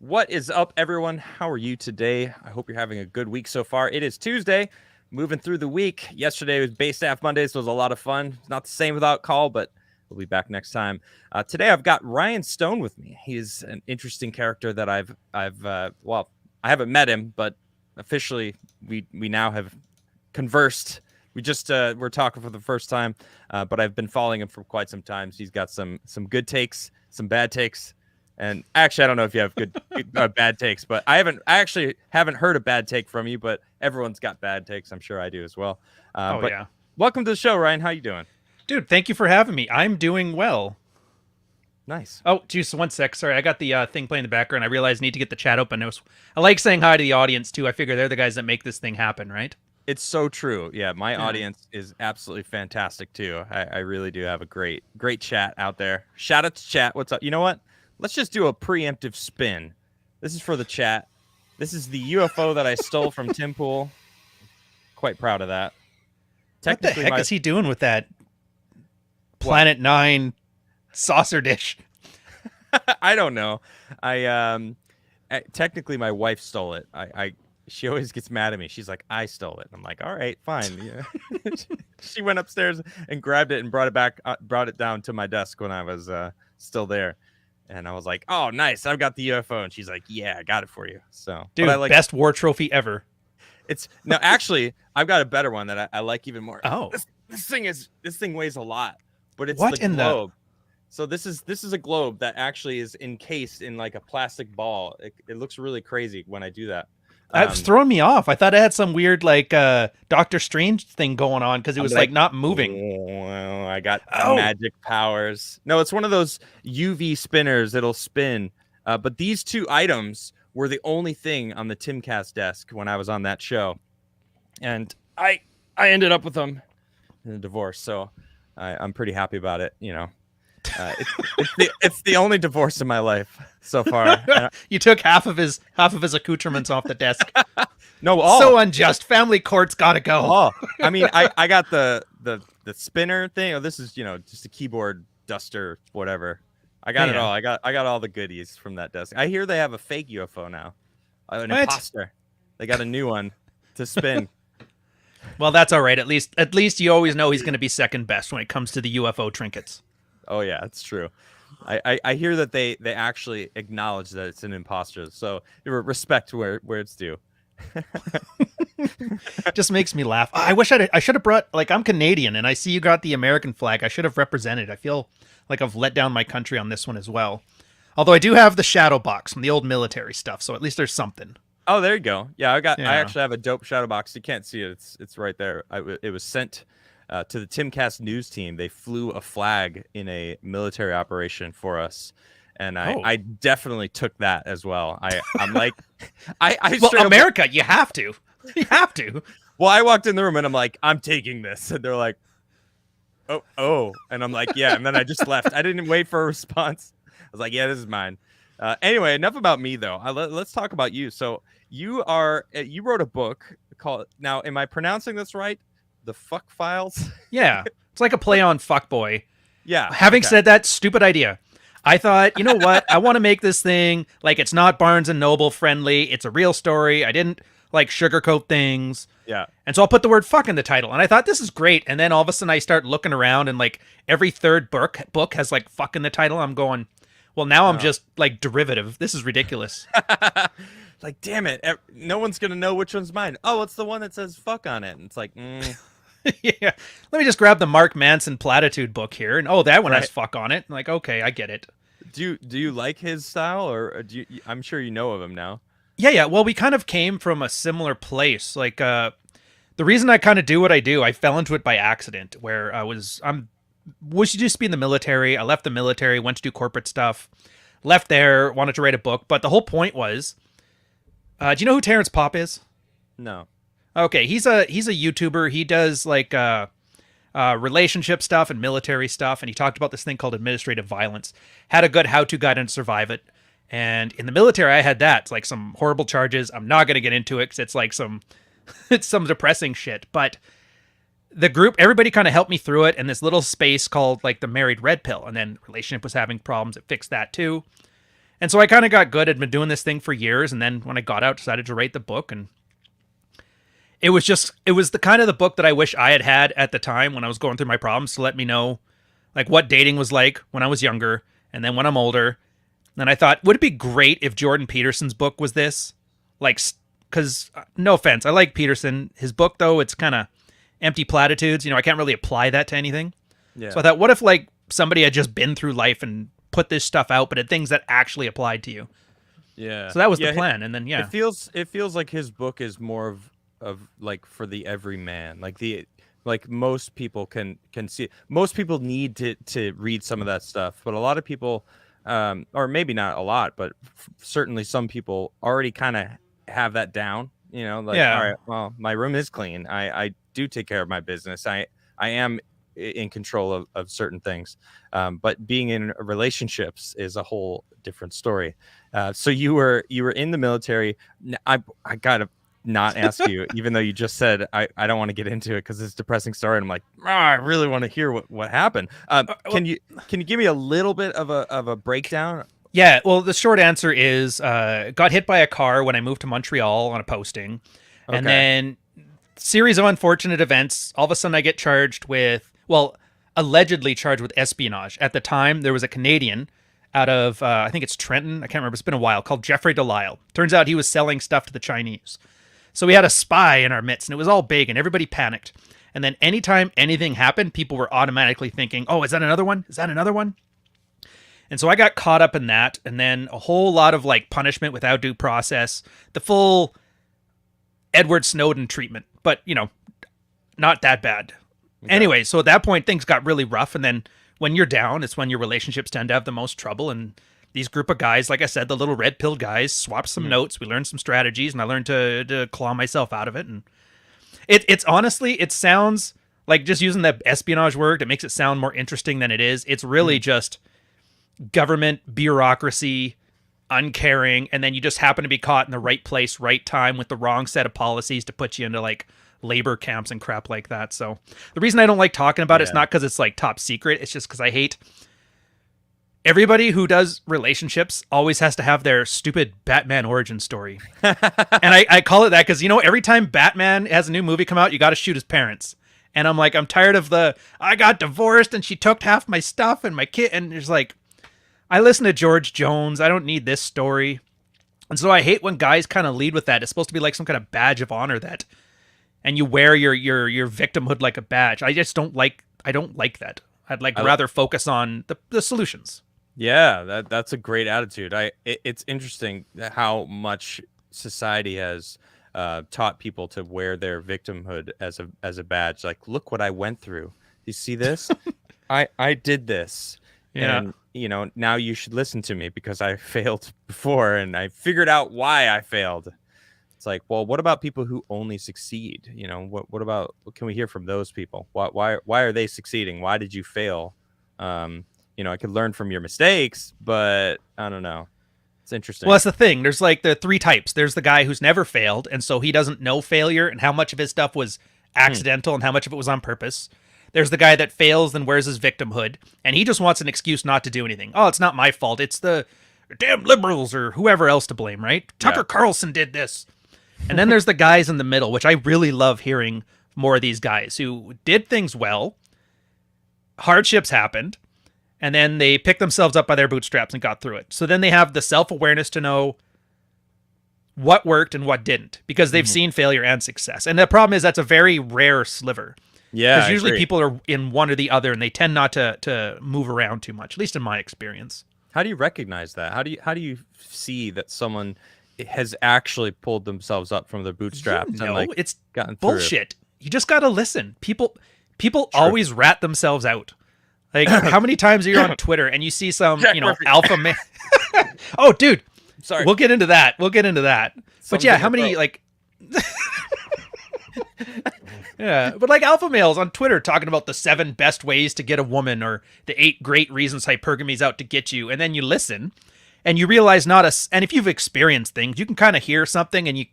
What is up, everyone? How are you today? I hope you're having a good week so far. It is Tuesday, moving through the week. Yesterday was Base Staff Monday, so it was a lot of fun. It's not the same without Call, but we'll be back next time. Today, I've got Rian Stone with me. He's an interesting character that I haven't met him, but officially, we now have conversed. We're talking for the first time, but I've been following him for quite some time. So he's got some good takes, some bad takes. And actually, I don't know if you have good bad takes, but I actually haven't heard a bad take from you. But everyone's got bad takes. I'm sure I do as well. Yeah. Welcome to the show, Ryan. How you doing? Dude, thank you for having me. I'm doing well. Nice. Oh, just 1 sec. Sorry, I got the thing playing in the background. I realized I need to get the chat open. I like saying hi to the audience, too. I figure they're the guys that make this thing happen, right? It's so true. Yeah, my audience is absolutely fantastic, too. I really do have a great chat out there. Shout out to chat. What's up? You know what? Let's just do a preemptive spin. This is for the chat. This is the UFO that I stole from Tim Pool. Quite proud of that. What the heck is he doing with that Planet 9 saucer dish? I don't know. Technically my wife stole it. She always gets mad at me. She's like, I stole it. I'm like, all right, fine. Yeah. She went upstairs and grabbed it and brought it down to my desk when I was still there. And I was like, oh, nice. I've got the UFO. And she's like, yeah, I got it for you. So, dude, best war trophy ever. Actually, I've got a better one that I like even more. Oh, this thing weighs a lot, but it's what the globe. So this is a globe that actually is encased in like a plastic ball. It looks really crazy when I do that. It's throwing me off. I thought it had some weird like Doctor Strange thing going on because it was like not moving. Well, I got magic powers. No, it's one of those UV spinners that'll spin. But these two items were the only thing on the Timcast desk when I was on that show, and I ended up with them in a divorce. So I'm pretty happy about it. You know. It's the only divorce in my life so far. You took half of his accoutrements off the desk. No, so unjust. Family court's gotta go. Oh, I mean, I got the spinner thing. Oh, this is just a keyboard duster, whatever. I got it all. I got all the goodies from that desk. I hear they have a fake UFO now, an imposter. They got a new one to spin. Well, that's all right. At least you always know he's going to be second best when it comes to the UFO trinkets. Oh yeah, it's true. I hear that they actually acknowledge that it's an imposter. So respect where it's due. Just makes me laugh. I wish I should have brought, like, I'm Canadian and I see you got the American flag. I should have represented. I feel like I've let down my country on this one as well. Although I do have the shadow box from the old military stuff, so at least there's something. Oh, there you go. Yeah, I actually have a dope shadow box. You can't see it. It's right there. It was sent to the Timcast news team. They flew a flag in a military operation for us, and I definitely took that as well. I'm like, well, America, you have to. Well, I walked in the room and I'm like, I'm taking this, and they're like, oh, and I'm like, yeah, and then I just left. I didn't wait for a response. I was like, yeah, this is mine. Anyway, enough about me though. Let's talk about you. So you wrote a book called. Now, am I pronouncing this right? The Fuck Files? Yeah. It's like a play on Fuckboy. Yeah. Having said that, stupid idea. I thought, you know what? I want to make this thing like it's not Barnes and Noble friendly. It's a real story. I didn't like sugarcoat things. Yeah. And so I'll put the word fuck in the title. And I thought this is great. And then all of a sudden I start looking around and like every third book has like fuck in the title. I'm going, well, now I'm just like derivative. This is ridiculous. Like, damn it. No one's going to know which one's mine. Oh, it's the one that says fuck on it. And it's like, yeah. Let me just grab the Mark Manson platitude book here. And that one has fuck on it. I'm like, okay, I get it. Do you like his style, or I'm sure you know of him now. Yeah. Well, we kind of came from a similar place. Like, the reason I kind of do what I do, I fell into it by accident where I was used to be in the military. I left the military, went to do corporate stuff, left there, wanted to write a book. But the whole point was, do you know who Terrence Popp is? No. Okay, he's a YouTuber. He does like relationship stuff and military stuff, and he talked about this thing called administrative violence. Had a good how-to guide on to survive it. And in the military, I had that. It's like some horrible charges. I'm not going to get into it because it's like it's some depressing shit. But the group, everybody kind of helped me through it in this little space called like the married red pill. And then relationship was having problems. It fixed that too. And so I kind of got good. I'd been doing this thing for years, and then when I got out, decided to write the book, and it was the kind of the book that I wish I had had at the time when I was going through my problems, to let me know like what dating was like when I was younger, and then when I'm older. And I thought, would it be great if Jordan Peterson's book was this? Like, because no offense, I like Peterson. His book, though, it's kind of empty platitudes. I can't really apply that to anything. Yeah. So I thought, what if like somebody had just been through life and put this stuff out, but had things that actually applied to you? Yeah. So that was the plan. And then, yeah. It feels like his book is more of like for the everyman. Like most people can see it. Most people need to read some of that stuff, but a lot of people, or maybe not a lot, but certainly some people already kind of have that down. Like, Yeah. all right, well, my room is clean. I do take care of my business. I am in control of certain things, but being in relationships is a whole different story. So you were in the military. I gotta not ask you, even though you just said I don't want to get into it because it's a depressing story, and I'm like, I really want to hear what happened. Can you give me a little bit of a breakdown? Yeah, well, the short answer is got hit by a car when I moved to Montreal on a posting. Okay. And then series of unfortunate events. All of a sudden I get charged with, allegedly charged with espionage. At the time, there was a Canadian out of, I think it's Trenton, I can't remember, it's been a while, called Jeffrey Delisle. Turns out he was selling stuff to the Chinese. So we had a spy in our midst, and it was all big, and everybody panicked. And then anytime anything happened, people were automatically thinking, oh, is that another one? Is that another one? And so I got caught up in that, and then a whole lot of like punishment without due process, the full Edward Snowden treatment, but not that bad. Okay. Anyway, so at that point things got really rough, and then when you're down, it's when your relationships tend to have the most trouble. And these group of guys, like I said, the little red pill guys, swapped some notes. We learned some strategies, and I learned to claw myself out of it. And it's honestly, it sounds like, just using the espionage word, it makes it sound more interesting than it is. It's really just government bureaucracy, uncaring, and then you just happen to be caught in the right place, right time, with the wrong set of policies to put you into like labor camps and crap like that. So the reason I don't like talking about it's not because it's like top secret. It's just because I hate everybody who does relationships always has to have their stupid Batman origin story. And I call it that because, every time Batman has a new movie come out, you got to shoot his parents. And I'm like, I'm tired of I got divorced and she took half my stuff and my kid. And it's like, I listen to George Jones. I don't need this story. And so I hate when guys kind of lead with that. It's supposed to be like some kind of badge of honor and you wear your victimhood like a badge. I just don't like that. I'd rather focus on the solutions. Yeah, that's a great attitude. It's interesting how much society has taught people to wear their victimhood as a badge. Like, look what I went through. You see this? I did this. Yeah. And, now you should listen to me because I failed before and I figured out why I failed. It's like, well, what about people who only succeed? What can we hear from those people? Why are they succeeding? Why did you fail? I could learn from your mistakes, but I don't know. It's interesting. Well, that's the thing. There's like the three types. There's the guy who's never failed, and so he doesn't know failure and how much of his stuff was accidental and how much of it was on purpose. There's the guy that fails and wears his victimhood, and he just wants an excuse not to do anything. Oh, it's not my fault. It's the damn liberals or whoever else to blame, right? Tucker Carlson did this. And then there's the guys in the middle, which I really love hearing more of these guys who did things well. Hardships happened, and then they picked themselves up by their bootstraps and got through it. So then they have the self-awareness to know what worked and what didn't, because they've seen failure and success. And the problem is that's a very rare sliver. Yeah, because usually people are in one or the other, and they tend not to move around too much, at least in my experience. How do you recognize that? How do you see that someone has actually pulled themselves up from their bootstraps and it's gotten bullshit. You just got to listen. People always rat themselves out. Like, how many times are you on Twitter and you see some, alpha man? Oh, dude. Sorry. We'll get into that. But yeah, how many yeah, but like alpha males on Twitter talking about the 7 best ways to get a woman or the 8 great reasons hypergamy's out to get you, and then you listen and you realize and if you've experienced things, you can kind of hear something and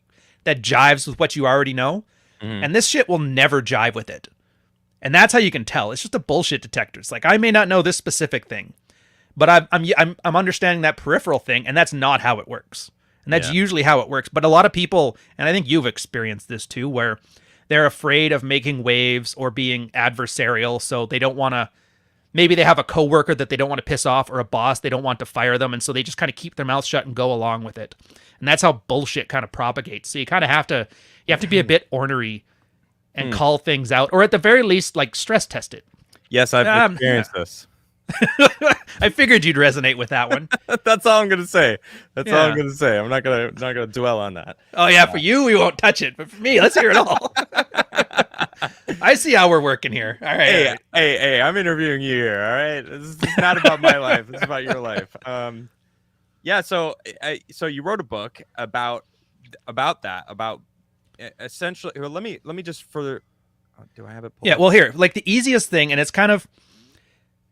that jives with what you already know, and this shit will never jive with it. And that's how you can tell. It's just a bullshit detector. It's like, I may not know this specific thing, But I'm understanding that peripheral thing, and that's not how it works. And that's usually how it works. But a lot of people, and I think you've experienced this too, where they're afraid of making waves or being adversarial, so they don't want to. Maybe they have a coworker that they don't want to piss off, or a boss they don't want to fire them, and so they just kind of keep their mouth shut and go along with it. And that's how bullshit kind of propagates. So you kind of have to be a bit ornery and call things out, or at the very least, like stress test it. Yes, I've experienced this. I figured you'd resonate with that one. That's all I'm gonna say. That's all I'm gonna say. I'm not gonna dwell on that. Oh yeah, for you we won't touch it, but for me, let's hear it all. I see how we're working here. All right. Hey, I'm interviewing you here. All right, this is not about my life. It's about your life. Yeah. So you wrote a book about that, about essentially. Well, let me just further. Do I have it? Yeah. Well, here, like the easiest thing, and it's kind of.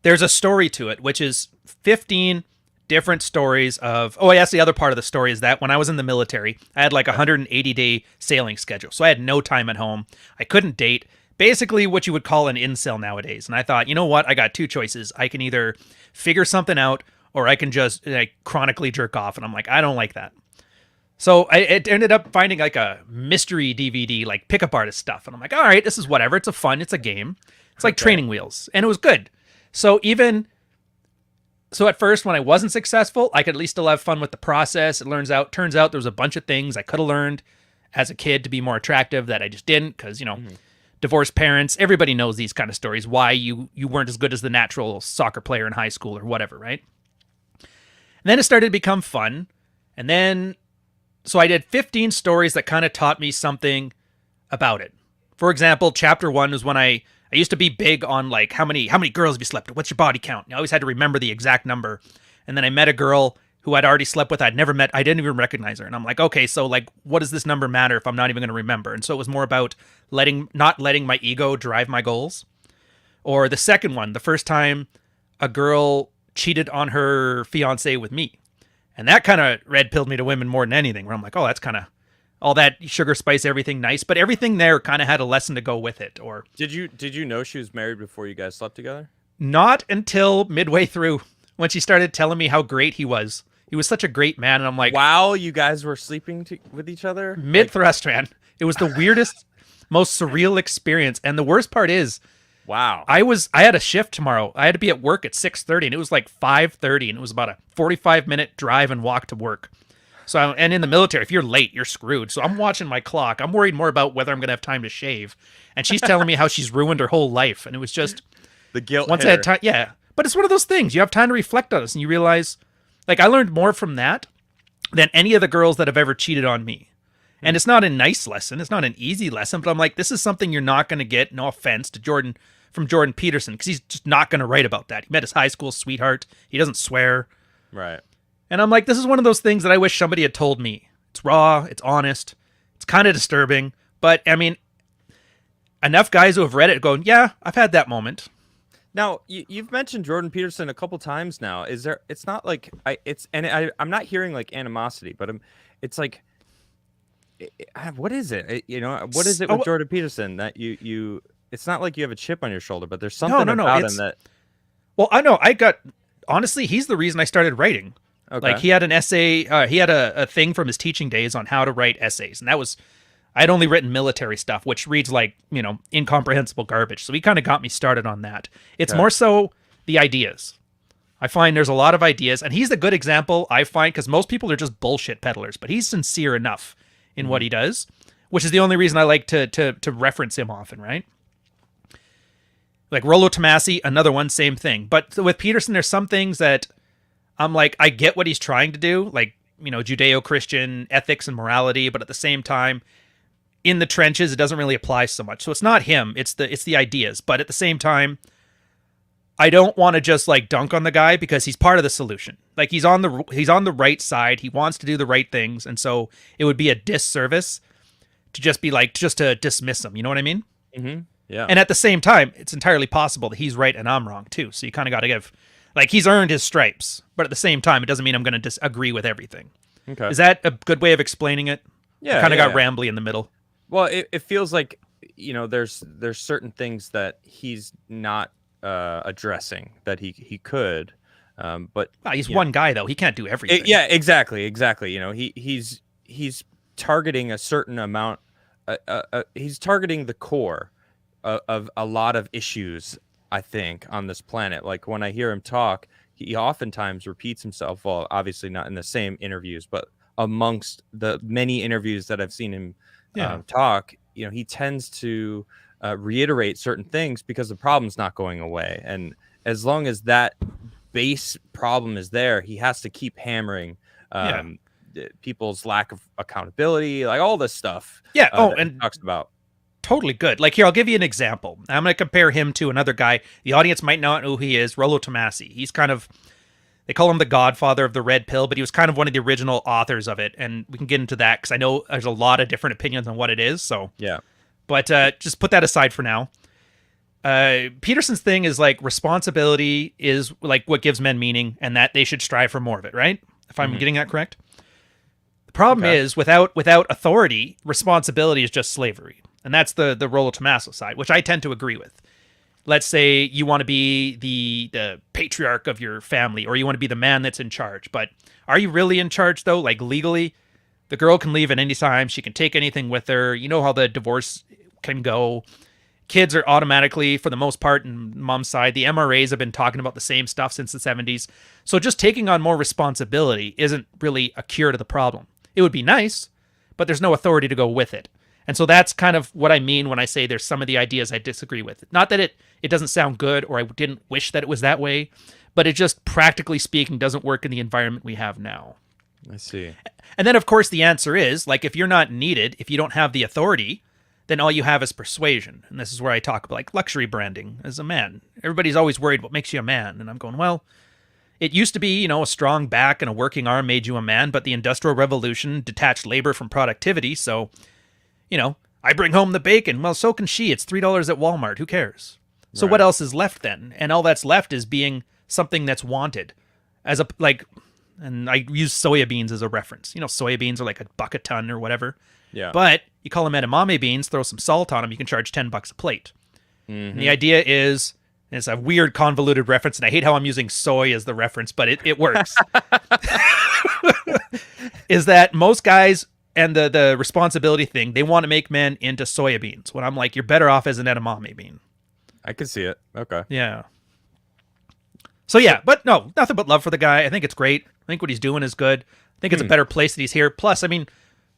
There's a story to it, which is 15 different stories of. Oh, yes, the other part of the story is that when I was in the military, I had like a 180-day sailing schedule. So I had no time at home. I couldn't date. Basically what you would call an incel nowadays. And I thought, you know what? I got two choices. I can either figure something out or I can just like chronically jerk off. And I'm like, I don't like that. So it ended up finding like a mystery DVD, like pickup artist stuff. And I'm like, all right, this is whatever. It's it's a game. It's like training wheels. And it was good. So at first when I wasn't successful, I could at least still have fun with the process. It turns out there was a bunch of things I could have learned as a kid to be more attractive that I just didn't because, divorced parents, everybody knows these kind of stories, why you weren't as good as the natural soccer player in high school or whatever, right? And then it started to become fun. And then, so I did 15 stories that kind of taught me something about it. For example, chapter 1 is when I used to be big on like how many girls have you slept with? What's your body count? I always had to remember the exact number. And then I met a girl who I'd already slept with. I'd never met. I didn't even recognize her. And I'm like, okay, so like, what does this number matter if I'm not even going to remember? And so it was more about not letting my ego drive my goals. Or the second one, the first time a girl cheated on her fiance with me. And that kind of red pilled me to women more than anything, where I'm like, oh, that's kind of all that sugar, spice, everything nice, but everything there kind of had a lesson to go with it. Or did you know she was married before you guys slept together? Not until midway through, when she started telling me how great he was. He was such a great man, and I'm like, wow, you guys were sleeping with each other mid thrust, man. It was the weirdest, most surreal experience, and the worst part is, wow, I had a shift tomorrow. I had to be at work at 6:30, and it was like 5:30, and it was about a 45-minute drive and walk to work. So, and in the military, if you're late, you're screwed. So I'm watching my clock. I'm worried more about whether I'm going to have time to shave. And she's telling me how she's ruined her whole life. And it was just the guilt. Once I had time, yeah. But it's one of those things. You have time to reflect on this, and you realize, like, I learned more from that than any of the girls that have ever cheated on me. And it's not a nice lesson. It's not an easy lesson. But I'm like, this is something you're not going to get. No offense to Jordan Peterson, because he's just not going to write about that. He met his high school sweetheart. He doesn't swear. Right. And I'm like, this is one of those things that I wish somebody had told me. It's raw, it's honest, it's kind of disturbing. But, I mean, enough guys who have read it going, yeah, I've had that moment. Now, you've mentioned Jordan Peterson a couple times now. Is there? It's not like I'm not hearing like animosity, but it's like, what is it? What is it with Jordan Peterson that you? It's not like you have a chip on your shoulder, but there's something about him that. Well, I know. Honestly, he's the reason I started writing. Okay. Like he had an essay, he had a thing from his teaching days on how to write essays. And I'd only written military stuff, which reads like, incomprehensible garbage. So he kind of got me started on that. It's more so the ideas. I find there's a lot of ideas, and he's a good example, I find, because most people are just bullshit peddlers, but he's sincere enough in what he does, which is the only reason I like to reference him often, right? Like Rollo Tomasi, another one, same thing. But with Peterson, there's some things that I'm like, I get what he's trying to do, like, Judeo-Christian ethics and morality, but at the same time, in the trenches, it doesn't really apply so much. So it's not him, it's the ideas. But at the same time, I don't want to just like dunk on the guy because he's part of the solution. Like he's on the right side, he wants to do the right things, and so it would be a disservice to just be like, just to dismiss him. You know what I mean? Mm-hmm. Yeah. And at the same time, it's entirely possible that he's right and I'm wrong too. So you kind of got to give. Like, he's earned his stripes, but at the same time, it doesn't mean I'm going to disagree with everything. Okay. Is that a good way of explaining it? Yeah. Kind of got rambly in the middle. Well, it feels like, there's certain things that he's not addressing that he could. But He's one guy though. He can't do everything. yeah, exactly. You know, he's targeting a certain amount. He's targeting the core of a lot of issues, I think, on this planet. Like when I hear him talk, he oftentimes repeats himself. Well, obviously not in the same interviews, but amongst the many interviews that I've seen him talk, you know, he tends to reiterate certain things because the problem's not going away. And as long as that base problem is there, he has to keep hammering people's lack of accountability, like all this stuff. Yeah. And he talks about. Totally good. Like here, I'll give you an example. I'm going to compare him to another guy. The audience might not know who he is, Rollo Tomasi. He's kind of, they call him the godfather of the red pill, but he was kind of one of the original authors of it. And we can get into that because I know there's a lot of different opinions on what it is. So yeah, but just put that aside for now. Peterson's thing is like responsibility is like what gives men meaning, and that they should strive for more of it, right? If I'm getting that correct. The problem is without authority, responsibility is just slavery. And that's the Rollo Tommaso side, which I tend to agree with. Let's say you want to be the patriarch of your family, or you want to be the man that's in charge. But are you really in charge, though? Like legally, the girl can leave at any time. She can take anything with her. You know how the divorce can go. Kids are automatically, for the most part, in mom's side. The MRAs have been talking about the same stuff since the 70s. So just taking on more responsibility isn't really a cure to the problem. It would be nice, but there's no authority to go with it. And so that's kind of what I mean when I say there's some of the ideas I disagree with. Not that it doesn't sound good or I didn't wish that it was that way, but it just, practically speaking, doesn't work in the environment we have now. I see. And then, of course, the answer is, like, if you're not needed, if you don't have the authority, then all you have is persuasion. And this is where I talk about, like, luxury branding as a man. Everybody's always worried what makes you a man. And I'm going, well, it used to be, you know, a strong back and a working arm made you a man, but the Industrial Revolution detached labor from productivity, so... You know, I bring home the bacon. Well, so can she. It's $3 at Walmart. Who cares? So what else is left then? And all that's left is being something that's wanted. As a, like, and I use soybeans as a reference. You know, soybeans are like $1 a ton or whatever. Yeah. But you call them edamame beans, throw some salt on them, you can charge $10 a plate. And the idea is, and it's a weird convoluted reference, and I hate how I'm using soy as the reference, but it works. Is that most guys... And the responsibility thing, they want to make men into soybeans. When I'm like, you're better off as an edamame bean. I can see it. Okay. Yeah. So yeah, but no, nothing but love for the guy. I think it's great. I think what he's doing is good. I think it's a better place that he's here. Plus, I mean,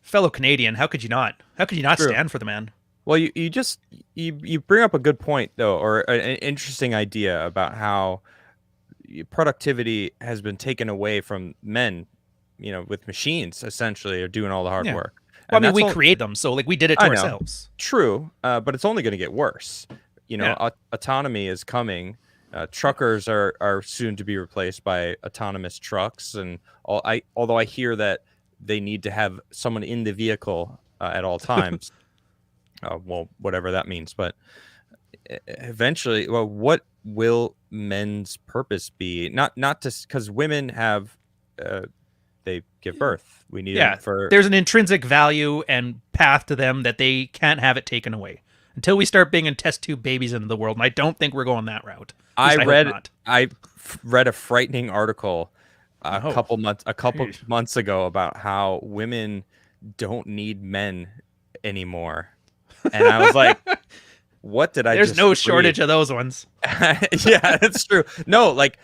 fellow Canadian, how could you not? How could you not stand for the man? Well, you bring up a good point though, or an interesting idea about how productivity has been taken away from men. You know, with machines essentially are doing all the hard work. Well, I mean, we create them, so like we did it to ourselves. True, but it's only going to get worse. You know, autonomy is coming. Truckers are soon to be replaced by autonomous trucks, and although I hear that they need to have someone in the vehicle at all times. Well, whatever that means, but eventually, well, what will men's purpose be? Not just because women have. They give birth. We need them for... There's an intrinsic value and path to them that they can't have it taken away until we start bringing test tube babies into the world. And I don't think we're going that route. I read a frightening article a couple months ago about how women don't need men anymore, and I was like, what did I? There's no shortage of those ones. Yeah, that's true. No, like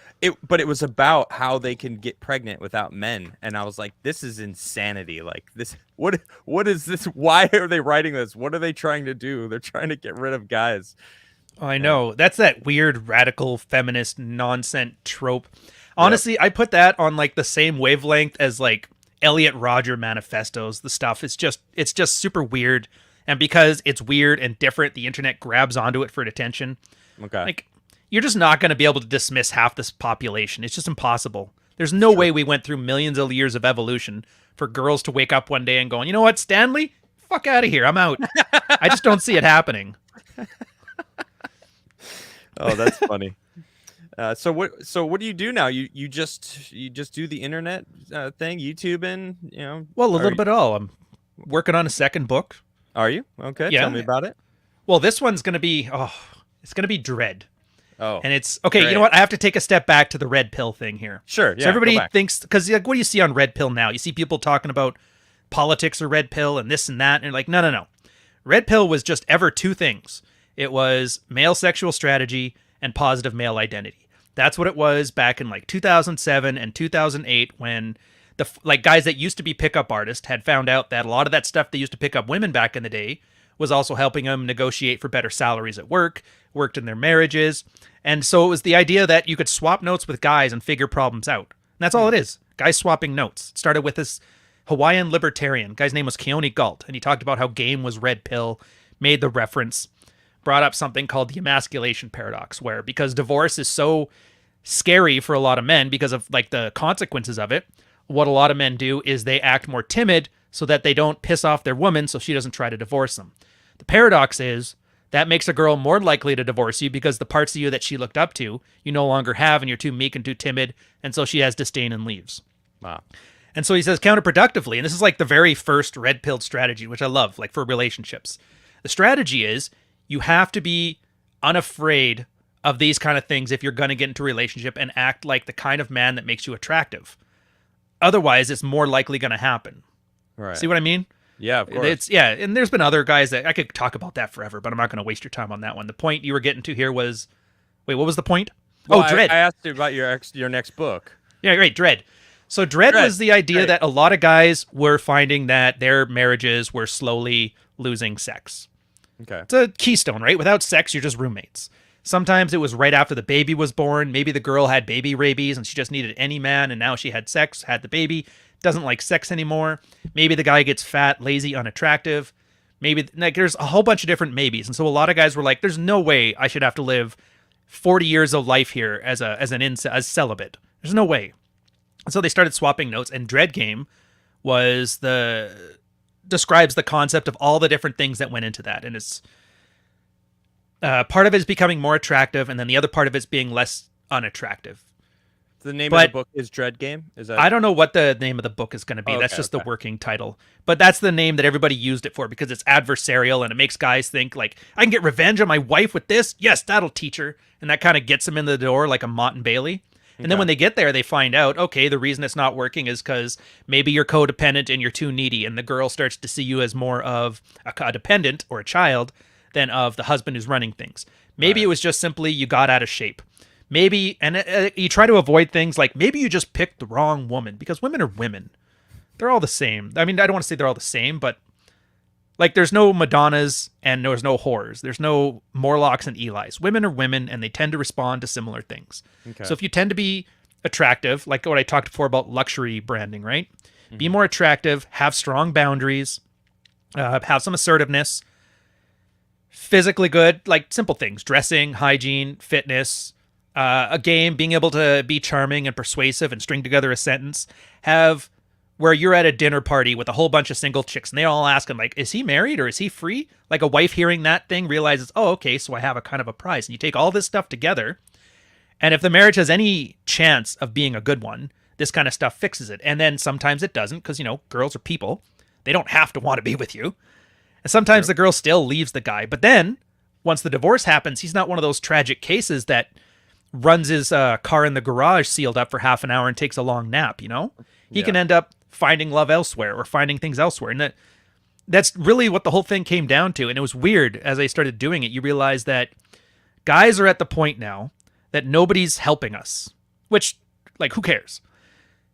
but it was about how they can get pregnant without men, and I was like, this is insanity. Like this, what is this? Why are they writing this? What are they trying to do? They're trying to get rid of guys. Oh, I know. That's that weird radical feminist nonsense trope. Honestly, I put that on like the same wavelength as like Elliot Rodger manifestos. The stuff it's just super weird. And because it's weird and different, the internet grabs onto it for attention. Okay. Like, you're just not going to be able to dismiss half this population. It's just impossible. There's no way we went through millions of years of evolution for girls to wake up one day and going, you know what, Stanley? Fuck out of here. I'm out. I just don't see it happening. Oh, that's funny. So what do you do now? You just do the internet thing, YouTubing, you know? Well, a little bit of all. I'm working on a second book. Are you? Okay, yeah. Tell me about it. Well, this one's going to be, it's going to be dread. Oh, And it's okay. great. You know what? I have to take a step back to the red pill thing here. Sure. Yeah. So everybody go back. thinks, because like, what do you see on red pill now? You see people talking about politics or red pill and this and that, and you're like, no, no, no. Red pill was just ever two things. It was male sexual strategy and positive male identity. That's what it was back in like 2007 and 2008 when the like guys that used to be pickup artists had found out that a lot of that stuff they used to pick up women back in the day was also helping them negotiate for better salaries at work, worked in their marriages. And so it was the idea that you could swap notes with guys and figure problems out. And that's all it is. Guys swapping notes. It started with this Hawaiian libertarian. Guy's name was Keone Galt. And he talked about how game was red pill, made the reference, brought up something called the emasculation paradox, where because divorce is so scary for a lot of men because of like the consequences of it, what a lot of men do is they act more timid so that they don't piss off their woman so she doesn't try to divorce them. The paradox is that makes a girl more likely to divorce you because the parts of you that she looked up to, you no longer have and you're too meek and too timid, and so she has disdain and leaves. Wow. And so he says counterproductively, and this is like the very first red-pilled strategy, which I love, like for relationships. The strategy is you have to be unafraid of these kind of things if you're going to get into a relationship and act like the kind of man that makes you attractive. Otherwise, it's more likely going to happen. Right. See what I mean? Yeah, of course. It's and there's been other guys that I could talk about that forever, but I'm not going to waste your time on that one. The point you were getting to here was, wait, what was the point? Well, Dread. I asked you about your next book. Yeah, great, Dread. So Dread was the idea that a lot of guys were finding that their marriages were slowly losing sex. Okay. It's a keystone, right? Without sex, you're just roommates. Sometimes it was right after the baby was born. Maybe the girl had baby rabies and she just needed any man, and now she had sex, had the baby, doesn't like sex anymore. Maybe the guy gets fat, lazy, unattractive. Maybe like there's a whole bunch of different maybes. And so a lot of guys were like, there's no way I should have to live 40 years of life here as celibate. There's no way. And so they started swapping notes, and Dread Game describes the concept of all the different things that went into that. And it's part of it is becoming more attractive, and then the other part of it's being less unattractive. The name of the book is Dread Game? Is that? I don't know what the name of the book is going to be. Oh, that's just the working title. But that's the name that everybody used it for because it's adversarial and it makes guys think like, I can get revenge on my wife with this. Yes, that'll teach her. And that kind of gets them in the door like a Mott and Bailey. And then when they get there, they find out, okay, the reason it's not working is because maybe you're codependent and you're too needy. And the girl starts to see you as more of a codependent or a child than of the husband who's running things. Maybe it was just simply you got out of shape. Maybe, and you try to avoid things like maybe you just picked the wrong woman because women are women. They're all the same. I mean, I don't want to say they're all the same, but like there's no Madonnas and there's no whores. There's no Morlocks and Elis. Women are women and they tend to respond to similar things. Okay. So if you tend to be attractive, like what I talked before about luxury branding, right? Mm-hmm. Be more attractive, have strong boundaries, have some assertiveness, physically good, like simple things, dressing, hygiene, fitness, a game, being able to be charming and persuasive and string together a sentence, have where you're at a dinner party with a whole bunch of single chicks and they all ask him like, is he married or is he free? Like a wife hearing that thing realizes, oh, okay, so I have a kind of a prize. And you take all this stuff together. And if the marriage has any chance of being a good one, this kind of stuff fixes it. And then sometimes it doesn't because, you know, girls are people. They don't have to want to be with you. And sometimes the girl still leaves the guy. But then once the divorce happens, he's not one of those tragic cases that runs his car in the garage sealed up for half an hour and takes a long nap, you know? He can end up finding love elsewhere or finding things elsewhere. And that's really what the whole thing came down to. And it was weird as I started doing it. You realize that guys are at the point now that nobody's helping us, which, like, who cares?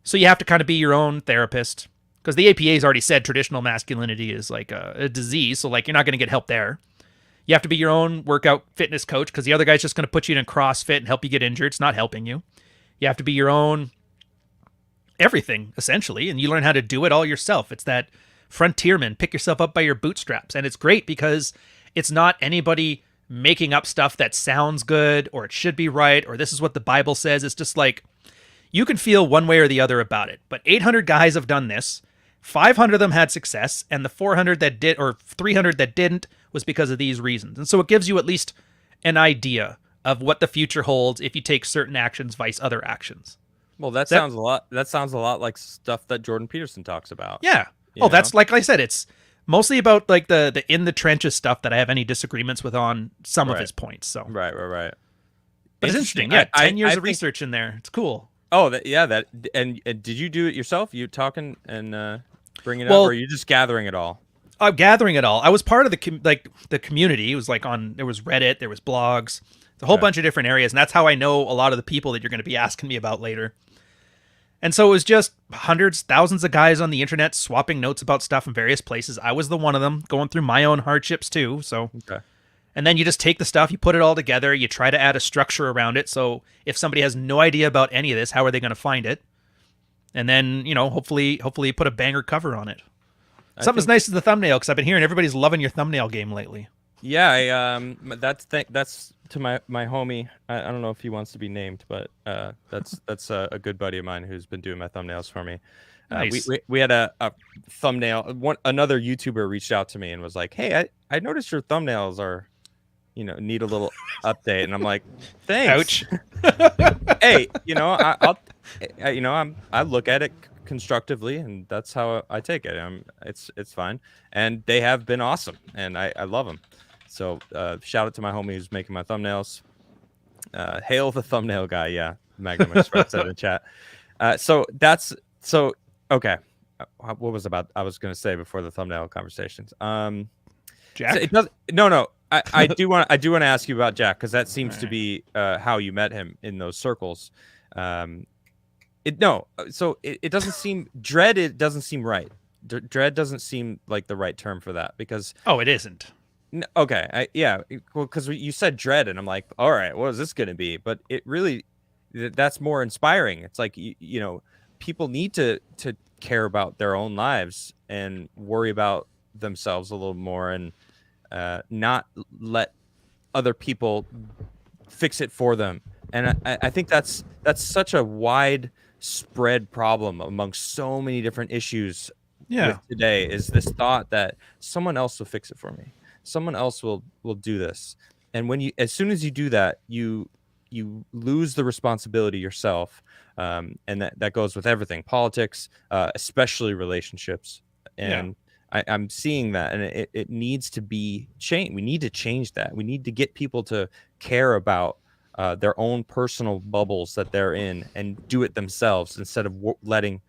So you have to kind of be your own therapist because the APA's already said traditional masculinity is like a disease. So, like, you're not going to get help there. You have to be your own workout fitness coach because the other guy's just going to put you in CrossFit and help you get injured. It's not helping you. You have to be your own everything, essentially, and you learn how to do it all yourself. It's that frontierman, pick yourself up by your bootstraps. And it's great because it's not anybody making up stuff that sounds good or it should be right or this is what the Bible says. It's just like you can feel one way or the other about it. But 800 guys have done this. 500 of them had success, and the 400 that did, or 300 that didn't, was because of these reasons. And so it gives you at least an idea of what the future holds if you take certain actions vice other actions. Well, that sounds a lot. That sounds a lot like stuff that Jordan Peterson talks about. Yeah. That's like I said. It's mostly about like the in the trenches stuff that I have any disagreements with on some of his points. So right. But it's interesting. Yeah, 10 years of research in there. It's cool. Oh, that and did you do it yourself? You talking and bringing it up, Well, or are you just gathering it all? I'm gathering it all. I was part of the community. It was like there was Reddit, there was blogs, a whole bunch of different areas, and that's how I know a lot of the people that you're going to be asking me about later. And so it was just hundreds, thousands of guys on the internet swapping notes about stuff in various places. I was the one of them, going through my own hardships too. So, and then you just take the stuff, you put it all together, you try to add a structure around it. So if somebody has no idea about any of this, how are they going to find it? And then, hopefully put a banger cover on it. Something as nice as the thumbnail, because I've been hearing everybody's loving your thumbnail game lately. Yeah, that's to my homie. I don't know if he wants to be named, but that's a good buddy of mine who's been doing my thumbnails for me. Nice. We had a thumbnail. Another YouTuber reached out to me and was like, "Hey, I noticed your thumbnails are, need a little update," and I'm like, "Thanks." Ouch. Hey, I look at it constructively, and that's how I take it. It's fine, and they have been awesome, and I love them. So shout out to my homie who's making my thumbnails. Hail the thumbnail guy. Yeah, Magnum Express said in chat. Okay. What was I was going to say before the thumbnail conversations? Jack. So it does, no. I do want to ask you about Jack, because that seems to be how you met him in those circles. It doesn't seem dread. It doesn't seem right. Dread doesn't seem like the right term for that, because it isn't. Okay, because you said dread, and I'm like, all right, what is this going to be? But it really, that's more inspiring. It's like people need to care about their own lives and worry about themselves a little more, and not let other people fix it for them. And I think that's such a widespread problem amongst so many different issues. With today is this thought that someone else will fix it for me. Someone else will do this. And as soon as you do that, you lose the responsibility yourself. And that goes with everything, politics, especially relationships. And I'm seeing that, and it needs to be changed. We need to change that. We need to get people to care about their own personal bubbles that they're in and do it themselves, instead of letting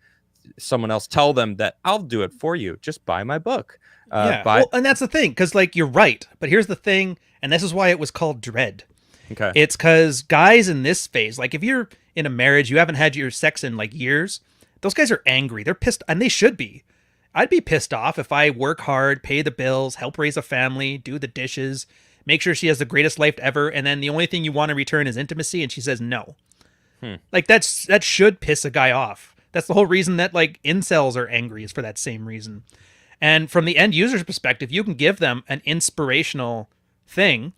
someone else tell them that I'll do it for you. Just buy my book. And that's the thing, because you're right. But here's the thing, and this is why it was called dread. Okay. It's because guys in this phase, like if you're in a marriage, you haven't had your sex in years, those guys are angry. They're pissed, and they should be. I'd be pissed off if I work hard, pay the bills, help raise a family, do the dishes, make sure she has the greatest life ever, and then the only thing you want in return is intimacy, and she says no. That should piss a guy off. That's the whole reason that incels are angry, is for that same reason. And from the end user's perspective, you can give them an inspirational thing,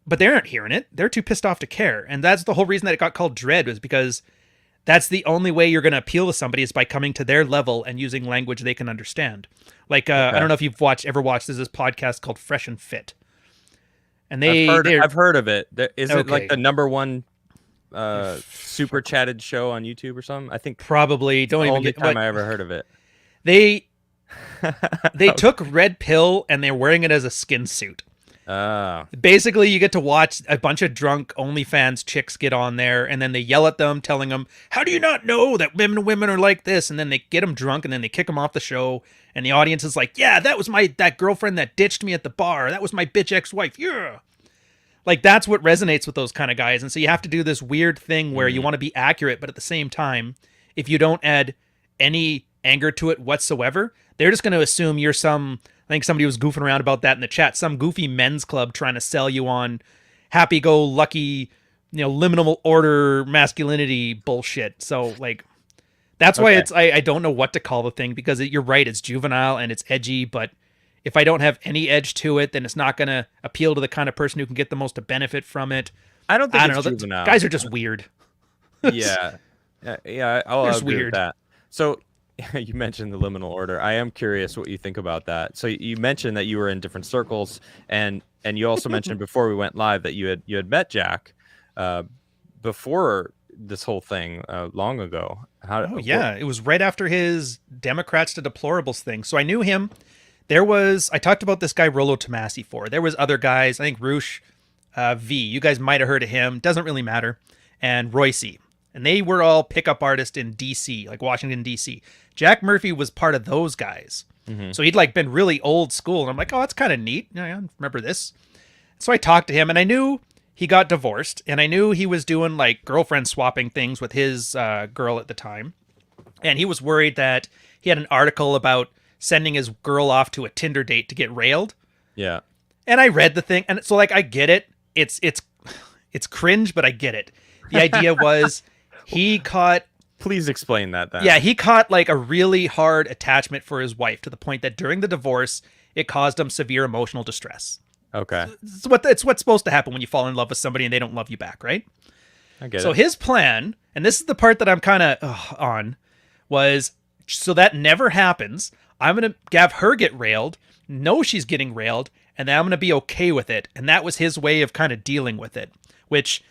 but they aren't hearing it. They're too pissed off to care. And that's the whole reason that it got called dread, was because that's the only way you're going to appeal to somebody, is by coming to their level and using language they can understand. I don't know if you've ever watched, there's this podcast called Fresh and Fit. And I've heard of it. Is it like the number one super chatted show on YouTube or something? I think probably. Don't even get time I ever heard of it. They took red pill and they're wearing it as a skin suit. Basically, you get to watch a bunch of drunk OnlyFans chicks get on there, and then they yell at them, telling them, "How do you not know that women are like this?" And then they get them drunk, and then they kick them off the show. And the audience is like, "Yeah, that was that girlfriend that ditched me at the bar. That was my bitch ex-wife. Yeah." That's what resonates with those kind of guys. And so you have to do this weird thing where you want to be accurate, but at the same time, if you don't add any anger to it whatsoever, they're just going to assume you're I think somebody was goofing around about that in the chat, some goofy men's club trying to sell you on happy-go-lucky, liminal order masculinity bullshit. So, that's why I don't know what to call the thing, because you're right, it's juvenile and it's edgy, but if I don't have any edge to it, then it's not going to appeal to the kind of person who can get the most benefit from it. I don't think it's juvenile. Guys are just weird. Yeah. I'll agree with that. So you mentioned the liminal order. I am curious what you think about that. So you mentioned that you were in different circles, and you also mentioned before we went live that you had met Jack before this whole thing long ago. It was right after his Democrats to Deplorables thing. So I knew him. I talked about this guy Rollo Tomasi for. There was other guys. I think Roosh V. You guys might have heard of him. Doesn't really matter. And Royce. And they were all pickup artists in DC, like Washington, DC. Jack Murphy was part of those guys. Mm-hmm. So he'd like been really old school. And I'm like, oh, that's kind of neat. Yeah, I remember this. So I talked to him and I knew he got divorced. And I knew he was doing like girlfriend swapping things with his girl at the time. And he was worried that he had an article about sending his girl off to a Tinder date to get railed. Yeah. And I read the thing. And so like, I get it. It's cringe, but I get it. The idea was he caught... Please explain that then. Yeah, he caught like a really hard attachment for his wife to the point that during the divorce, it caused him severe emotional distress. Okay. It's what's supposed to happen when you fall in love with somebody and they don't love you back, right? I get it. So his plan, and this is the part that I'm kind of on, was so that never happens. I'm going to have her get railed, know she's getting railed, and then I'm going to be okay with it. And that was his way of kind of dealing with it, which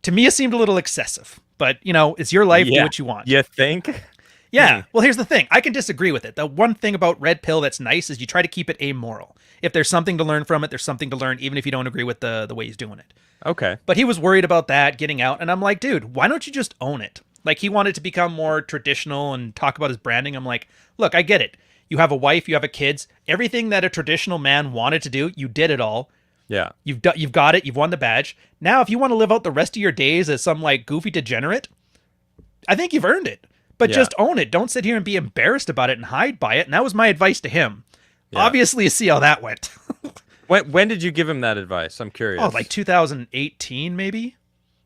to me, it seemed a little excessive. But, you know, it's your life. Do what you want. You think? Yeah. Well, here's the thing. I can disagree with it. The one thing about Red Pill that's nice is you try to keep it amoral. If there's something to learn from it, there's something to learn, even if you don't agree with the way he's doing it. Okay. But he was worried about that getting out. And I'm like, dude, why don't you just own it? Like, he wanted to become more traditional and talk about his branding. I'm like, look, I get it. You have a wife, you have a kids. Everything that a traditional man wanted to do, you did it all. Yeah. You've got it. You've won the badge. Now, if you want to live out the rest of your days as some like goofy degenerate, I think you've earned it. But just own it. Don't sit here and be embarrassed about it and hide by it. And that was my advice to him. Yeah. Obviously, you see how that went. When did you give him that advice? I'm curious. Oh, like 2018, maybe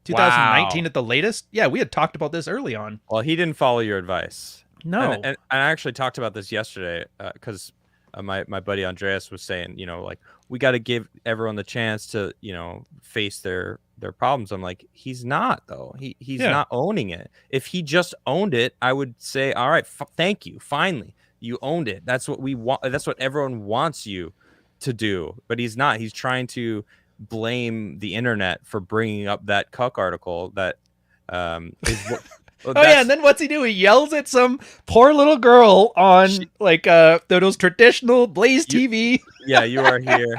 2019 at the latest. Yeah, we had talked about this early on. Well, he didn't follow your advice. No, and I actually talked about this yesterday because my buddy Andreas was saying, you know, like we got to give everyone the chance to, you know, face their problems. I'm like, he's not though. He's not owning it. If he just owned it, I would say, all right, thank you. Finally, you owned it. That's what we want. That's what everyone wants you to do. But he's not. He's trying to blame the internet for bringing up that cuck article that is what. Well, yeah, and then what's he do? He yells at some poor little girl on those traditional Blaze TV. Yeah, you are here.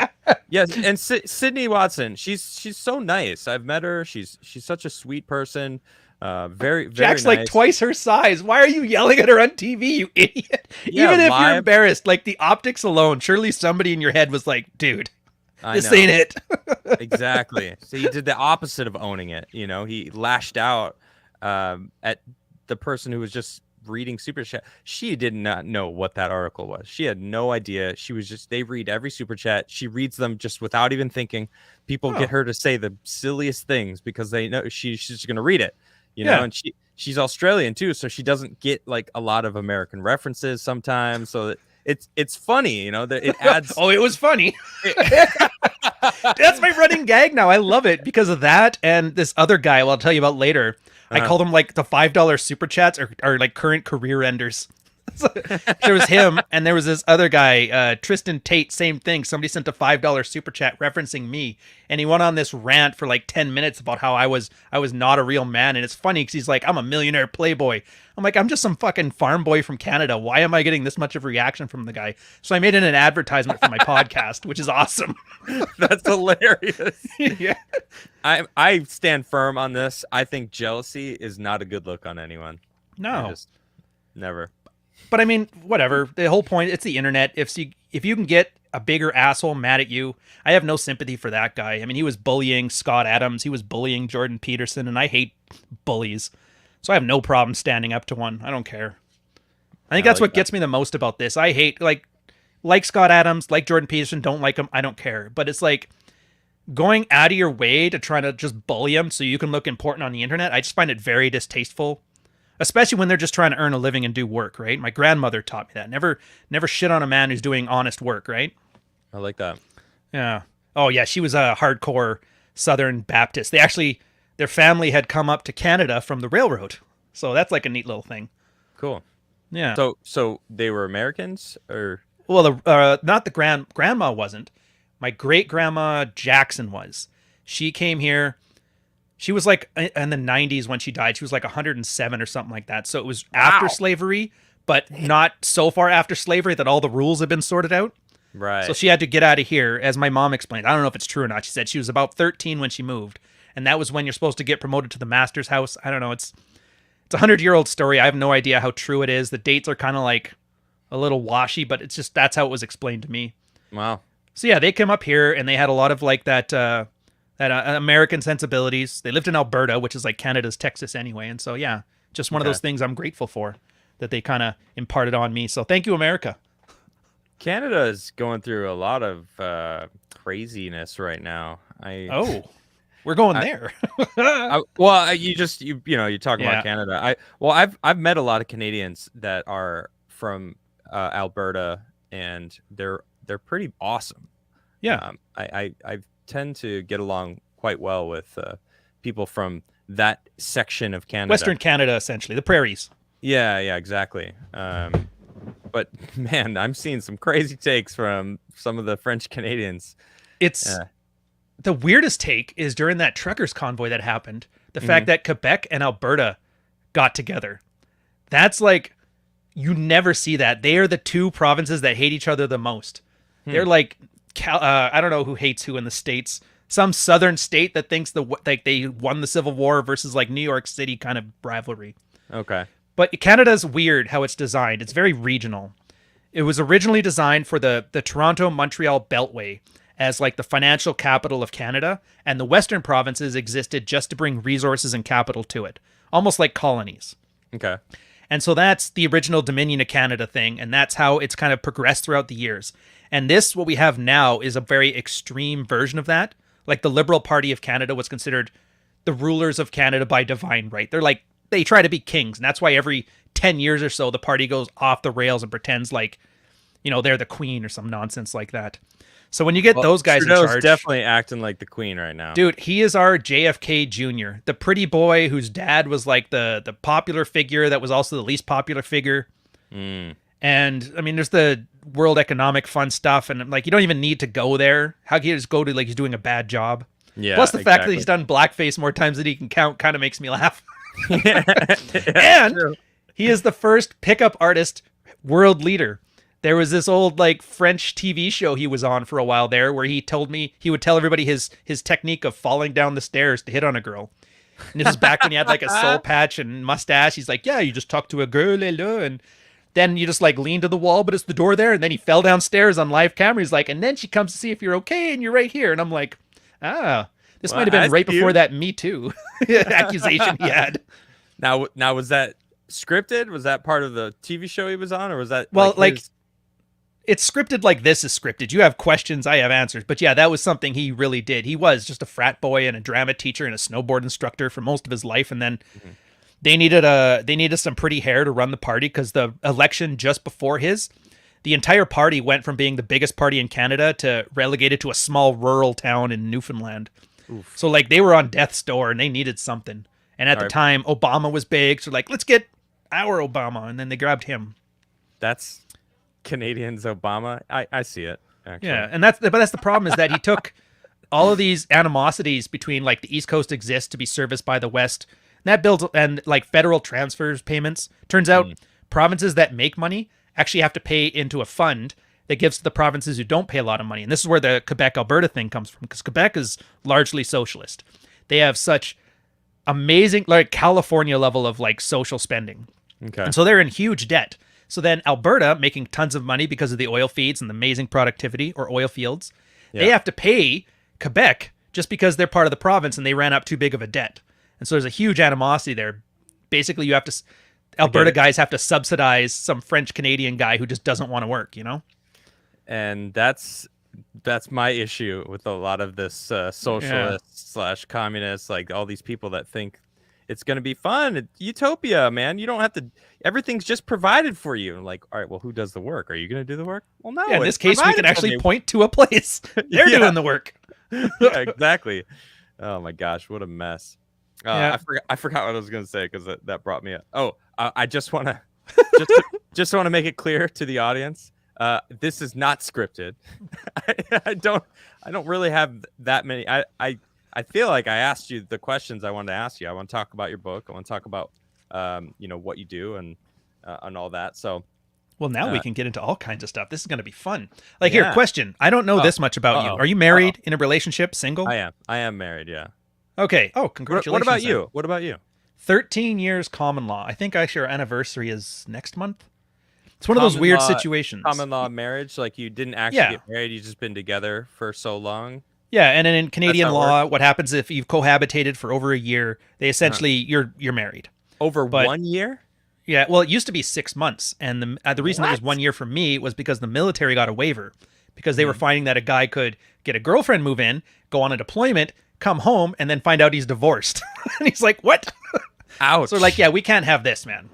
Yes, and Sydney Watson, she's so nice. I've met her. She's such a sweet person. Very Jack's nice. Like twice her size. Why are you yelling at her on TV, you idiot? Yeah, even if you're embarrassed, like the optics alone, surely somebody in your head was like, dude, this ain't it. Exactly. So he did the opposite of owning it. You know, he lashed out at the person who was just reading super chat. She did not know what that article was. She had no idea. She was just, they read every super chat. She reads them just without even thinking. People get her to say the silliest things because they know she's just going to read it, you know, and she's Australian too. So she doesn't get like a lot of American references sometimes. So it's funny, you know, that it adds. Oh, it was funny. That's my running gag now. I love it because of that. And this other guy, I'll tell you about later. I call them like the $5 super chats or like current career enders. There was him and there was this other guy, Tristan Tate, same thing. Somebody sent a $5 super chat referencing me and he went on this rant for like 10 minutes about how I was not a real man. And it's funny because he's like, I'm a millionaire playboy. I'm like, I'm just some fucking farm boy from Canada. Why am I getting this much of a reaction from the guy? So I made it an advertisement for my podcast, which is awesome. That's hilarious. Yeah. I stand firm on this. I think jealousy is not a good look on anyone. No. Never. But I mean, whatever. The whole point, it's the internet. If you can get a bigger asshole mad at you, I have no sympathy for that guy. I mean, he was bullying Scott Adams. He was bullying Jordan Peterson, and I hate bullies. So I have no problem standing up to one. I don't care. I think that's what gets me the most about this. I hate, like Scott Adams, like Jordan Peterson, don't like him. I don't care. But it's like going out of your way to try to just bully him so you can look important on the internet. I just find it very distasteful. Especially when they're just trying to earn a living and do work, right? My grandmother taught me that. Never shit on a man who's doing honest work, right? I like that. Yeah. Oh, yeah. She was a hardcore Southern Baptist. Their family had come up to Canada from the railroad. So that's like a neat little thing. Cool. Yeah. So they were Americans or? Well, not the grandma wasn't. My great-grandma Jackson was. She came here. She was like in the 90s when she died. She was like 107 or something like that. So it was after slavery, but not so far after slavery that all the rules have been sorted out. Right. So she had to get out of here, as my mom explained. I don't know if it's true or not. She said she was about 13 when she moved, and that was when you're supposed to get promoted to the master's house. I don't know. It's a 100-year-old story. I have no idea how true it is. The dates are kind of like a little washy, but it's just that's how it was explained to me. Wow. So yeah, they came up here and they had a lot of like that American sensibilities. They lived in Alberta, which is like Canada's Texas anyway, and so yeah, just one of those things I'm grateful for that they kind of imparted on me. So thank you, America. Canada is going through a lot of craziness right now. We're going there. You talk about Canada. I've met a lot of Canadians that are from Alberta, and they're pretty awesome. Yeah. I tend to get along quite well with people from that section of Canada. Western Canada, essentially, the prairies. Yeah, exactly. But man, I'm seeing some crazy takes from some of the French Canadians. It's the weirdest take is during that truckers convoy that happened. The fact that Quebec and Alberta got together. That's like, you never see that. They are the two provinces that hate each other the most. They're like, I don't know who hates who in the States. Some southern state that thinks they won the Civil War versus like New York City kind of rivalry. Okay. But Canada's weird how it's designed. It's very regional. It was originally designed for the Toronto-Montreal Beltway as like the financial capital of Canada, and the western provinces existed just to bring resources and capital to it, almost like colonies. Okay. And so that's the original Dominion of Canada thing, and that's how it's kind of progressed throughout the years. And this, what we have now, is a very extreme version of that. Like the Liberal Party of Canada was considered the rulers of Canada by divine right. They're like, they try to be kings, and that's why every 10 years or so the party goes off the rails and pretends like, they're the queen or some nonsense like that. So when you get those guys Trudeau's in charge, definitely acting like the queen right now. dude, he is our JFK Jr., the pretty boy whose dad was like the popular figure that was also the least popular figure. And I mean, there's the World Economic Fund stuff, and like, you don't even need to go there. How can you just go to like he's doing a bad job? Yeah. Plus the fact that he's done blackface more times than he can count kind of makes me laugh. And true. He is the first pickup artist world leader. There was this old like French TV show he was on for a while there where he told me he would tell everybody his technique of falling down the stairs to hit on a girl. And this is back when he had like a soul patch and mustache. He's like, yeah, you just talk to a girl, and then you just like lean to the wall, but it's the door there. And then he fell downstairs on live camera. He's like, and then she comes to see if you're okay, and you're right here. And I'm like, this might have been right before that Me Too accusation he had. Now, was that scripted? Was that part of the TV show he was on, or was that it's scripted like this is scripted. You have questions, I have answers. But yeah, that was something he really did. He was just a frat boy and a drama teacher and a snowboard instructor for most of his life, and then they needed some pretty hair to run the party because the election just before the entire party went from being the biggest party in Canada to relegated to a small rural town in Newfoundland. Oof. So like they were on death's door and they needed something. And at the time, Obama was big, so like, let's get our Obama, and then they grabbed him. That's Canadians Obama. I see it, actually. Yeah, and that's the problem is that he took all of these animosities between like the East Coast exists to be serviced by the West, and that builds and like federal transfers payments. Turns out provinces that make money actually have to pay into a fund that gives to the provinces who don't pay a lot of money. And this is where the Quebec-Alberta thing comes from, because Quebec is largely socialist. They have such amazing, like California level of like social spending. Okay. And so they're in huge debt. So then Alberta, making tons of money because of the oil feeds and the amazing productivity, or oil fields, they have to pay Quebec just because they're part of the province and they ran up too big of a debt. And so there's a huge animosity there. Basically, you have to, Alberta guys have to subsidize some French Canadian guy who just doesn't want to work, And that's my issue with a lot of this socialist / communist, like all these people that think it's going to be fun. It's utopia, man. You don't have to, everything's just provided for you. Like, all right, well, who does the work? Are you going to do the work? Well, no. Yeah, in this case, we can actually point to a place. They're doing the work. Yeah, exactly. Oh my gosh, what a mess. I forgot what I was going to say because that brought me up. Oh, I just want to just want to make it clear to the audience. This is not scripted. I don't really have that many. I feel like I asked you the questions I wanted to ask you. I want to talk about your book. I want to talk about, what you do and all that. So Well, now we Uh, can get into all kinds of stuff. This is going to be fun. Like, here, yeah. question. I don't know Oh, this much about you. uh-oh. Are you Uh-oh. married, in a relationship, single? I am married, yeah. Okay. Oh, What about congratulations then. you? What about you? 13 years common law. I think actually our anniversary is next month. It's one of those Common weird law, situations. common law marriage, like you didn't actually Yeah. get married, you just been together for so long. Yeah, and then in That's Canadian how it law, works. what happens if you've cohabitated for over a year, they Uh-huh. essentially you're married. Over But 1 year? yeah, well, it used to be 6 months, and the reason it was What? 1 year for me was because the military got a waiver because they were Mhm. finding that a guy could get a girlfriend, move in, go on a deployment, come home, and then find out he's divorced. And he's like, "What?" Ouch. So we're like, "Yeah, we can't have this, man."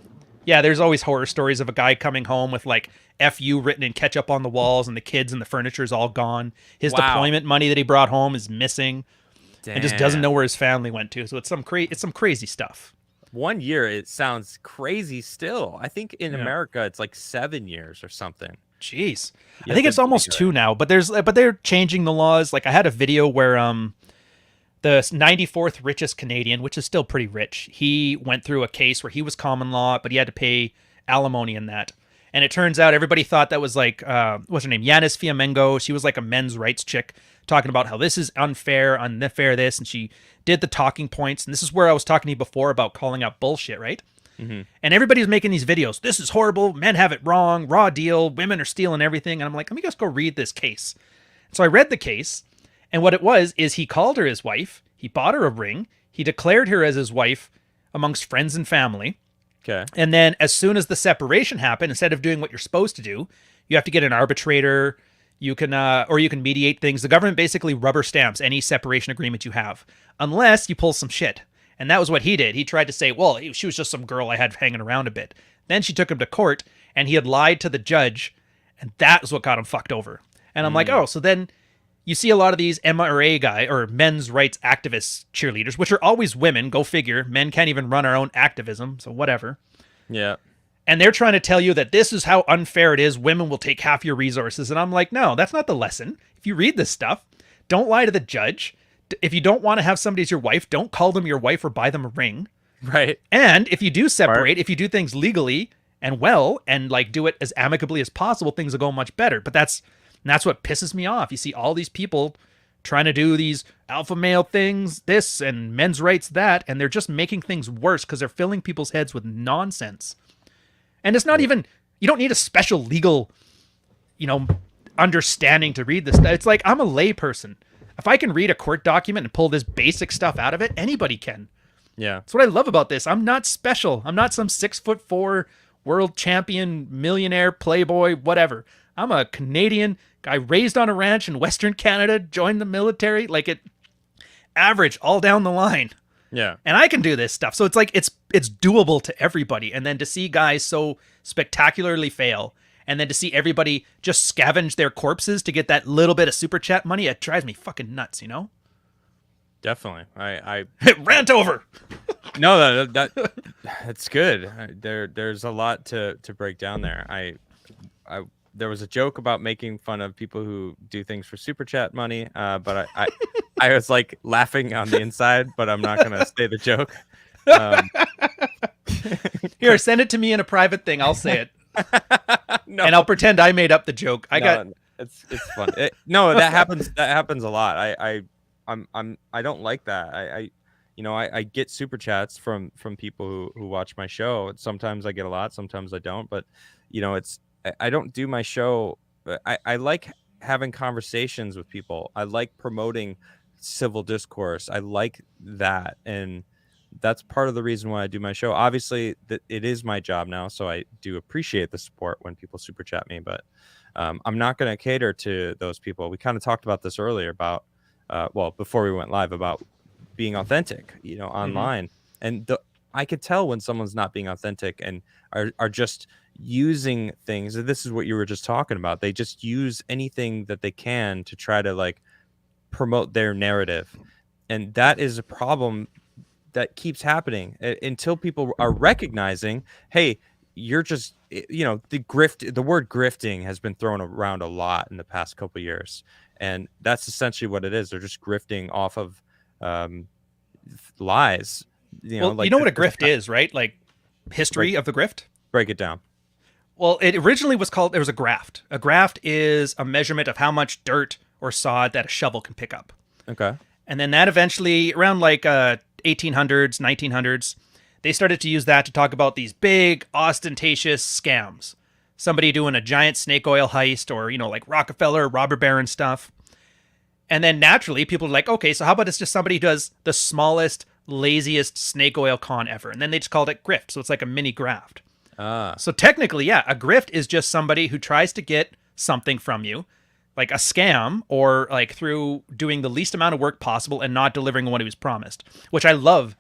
Yeah, there's always horror stories of a guy coming home with like "FU" written in ketchup on the walls, and the kids and the furniture's all gone. His Wow. deployment money that he brought home is missing, and just doesn't know Damn. where his family went to. So it's some crazy stuff. 1 year, it sounds crazy still. I think in Yeah. America it's like 7 years or something. Jeez. You I have think to it's be almost together. 2 now, but they're changing the laws. Like I had a video where the 94th richest Canadian, which is still pretty rich, he went through a case where he was common law, but he had to pay alimony in that. And it turns out everybody thought that was like what's her name? Yanis Fiamengo. She was like a men's rights chick talking about how this is unfair this, and she did the talking points. And this is where I was talking to you before about calling out bullshit, right? Hmm. And everybody's making these videos. This is horrible. Men have it wrong. Raw deal. Women are stealing everything. And I'm like, let me just go read this case. So I read the case, and what it was is he called her his wife. He bought her a ring. He declared her as his wife amongst friends and family. Okay. And then as soon as the separation happened, instead of doing what you're supposed to do, you have to get an arbitrator. You can or you can mediate things. The government basically rubber stamps any separation agreement you have, unless you pull some shit. And that was what he did. He tried to say, well, she was just some girl I had hanging around a bit. Then she took him to court, and he had lied to the judge, and that was what got him fucked over. And I'm like, Mm. oh, so then you see a lot of these MRA guy or men's rights activists cheerleaders, which are always women. Go figure. Men can't even run our own activism, so whatever. Yeah. And they're trying to tell you that this is how unfair it is. Women will take half your resources. And I'm like, no, that's not the lesson. If you read this stuff, don't lie to the judge. If you don't want to have somebody as your wife, don't call them your wife or buy them a ring. Right. And if you do separate, if you do things legally and well, and like do it as amicably as possible, things will go much better. But that's what pisses me off. You see all these people trying to do these alpha male things, this, and men's rights that, and they're just making things worse because they're filling people's heads with nonsense. And it's not even, you don't need a special legal, understanding to read this. It's like, I'm a layperson. If I can read a court document and pull this basic stuff out of it, anybody can. Yeah. That's what I love about this. I'm not special. I'm not some 6'4" world champion, millionaire, playboy, whatever. I'm a Canadian guy raised on a ranch in Western Canada, joined the military, average all down the line. Yeah. And I can do this stuff. So it's like it's doable to everybody. And then to see guys so spectacularly fail, and then to see everybody just scavenge their corpses to get that little bit of super chat money, it drives me fucking nuts, Definitely. I Rant over. No, that's good. There's a lot to break down there. There was a joke about making fun of people who do things for super chat money, but I was like laughing on the inside, but I'm not gonna say the joke. Here, send it to me in a private thing. I'll say it, No, and I'll pretend I made up the joke. it's fun. No, that happens. That happens a lot. I don't like that. I get super chats from people who watch my show. Sometimes I get a lot, sometimes I don't. But I don't do my show. I like having conversations with people. I like promoting civil discourse. I like that, and that's part of the reason why I do my show. Obviously, that it is my job now, so I do appreciate the support when people super chat me. But I'm not going to cater to those people. We kind of talked about this earlier about, before we went live, about being authentic, online. And I could tell when someone's not being authentic and are just using things. This is what you were just talking about. They just use anything that they can to try to promote their narrative. And that is a problem that keeps happening until people are recognizing, hey, you're just, the word grifting has been thrown around a lot in the past couple of years. And that's essentially what it is. They're just grifting off of lies. You know what a grift is, right? Like history of the grift. Break it down. Well, it originally was called, there was a graft. A graft is a measurement of how much dirt or sod that a shovel can pick up. Okay. And then that eventually, around like 1800s, 1900s, they started to use that to talk about these big, ostentatious scams. Somebody doing a giant snake oil heist or, like Rockefeller, robber baron stuff. And then naturally, people are like, okay, so how about it's just somebody who does the smallest, laziest snake oil con ever? And then they just called it grift. So it's like a mini graft. So technically, yeah, a grift is just somebody who tries to get something from you, like a scam, or like through doing the least amount of work possible and not delivering what he was promised, which I love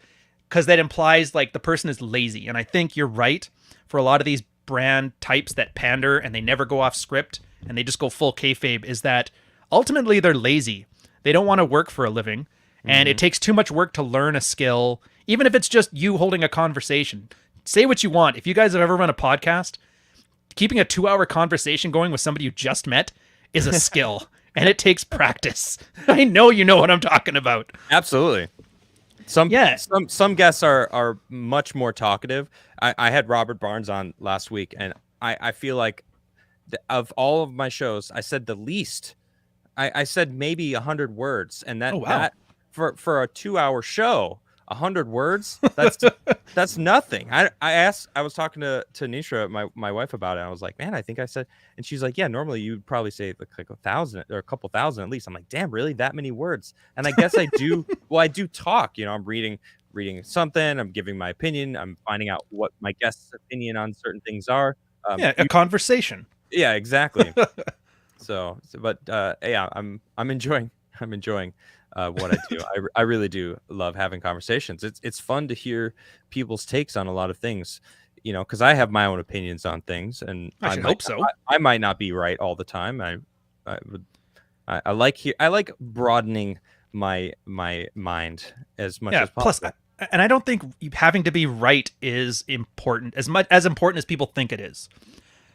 because that implies like the person is lazy. And I think you're right for a lot of these brand types that pander and they never go off script and they just go full kayfabe, is that ultimately they're lazy. They don't want to work for a living, and it takes too much work to learn a skill, even if it's just you holding a conversation. Say what you want. If you guys have ever run a podcast, keeping a 2-hour conversation going with somebody you just met is a skill, and it takes practice. I know you know what I'm talking about. Absolutely. Some guests are much more talkative. I had Robert Barnes on last week, and I feel like of all of my shows, I said the least. I said maybe 100 words, and that for a 2-hour show, 100 words, that's nothing. I was talking to Nisha, my wife, about it. I was like, man, I think I said, and she's like, yeah, normally you'd probably say like 1,000 or a couple thousand at least. I'm like, damn, really, that many words? And I guess I do. Well, I do talk. I'm reading something. I'm giving my opinion. I'm finding out what my guest's opinion on certain things are. A conversation. Yeah, exactly. But yeah, I'm enjoying what I do. I really do love having conversations. It's fun to hear people's takes on a lot of things, because I have my own opinions on things, and I hope so. I might not be right all the time. I like broadening my mind as much as possible. Plus, and I don't think having to be right is important as important as people think it is.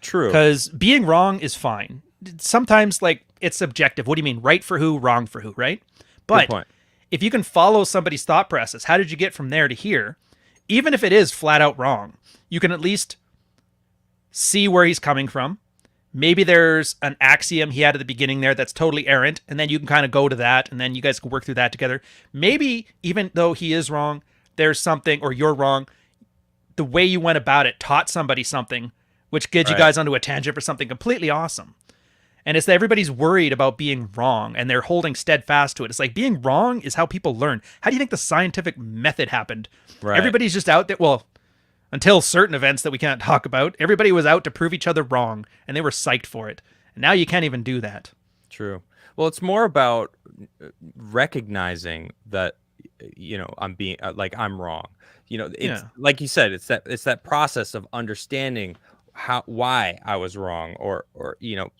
True. Because being wrong is fine. Sometimes, like, it's subjective. What do you mean? Right for who, wrong for who, right? But if you can follow somebody's thought process, how did you get from there to here? Even if it is flat out wrong, you can at least see where he's coming from. Maybe there's an axiom he had at the beginning there that's totally errant, and then you can kind of go to that, and then you guys can work through that together. Maybe even though he is wrong, there's something, or you're wrong, the way you went about it taught somebody something, which gets you guys onto a tangent for something completely awesome. And it's that everybody's worried about being wrong, and they're holding steadfast to it. It's like being wrong is how people learn. How do you think the scientific method happened? Right. Everybody's just out there. Well, until certain events that we can't talk about, everybody was out to prove each other wrong, and they were psyched for it. And now you can't even do that. True. Well, it's more about recognizing that, I'm being I'm wrong. It's like you said, it's that process of understanding why I was wrong, or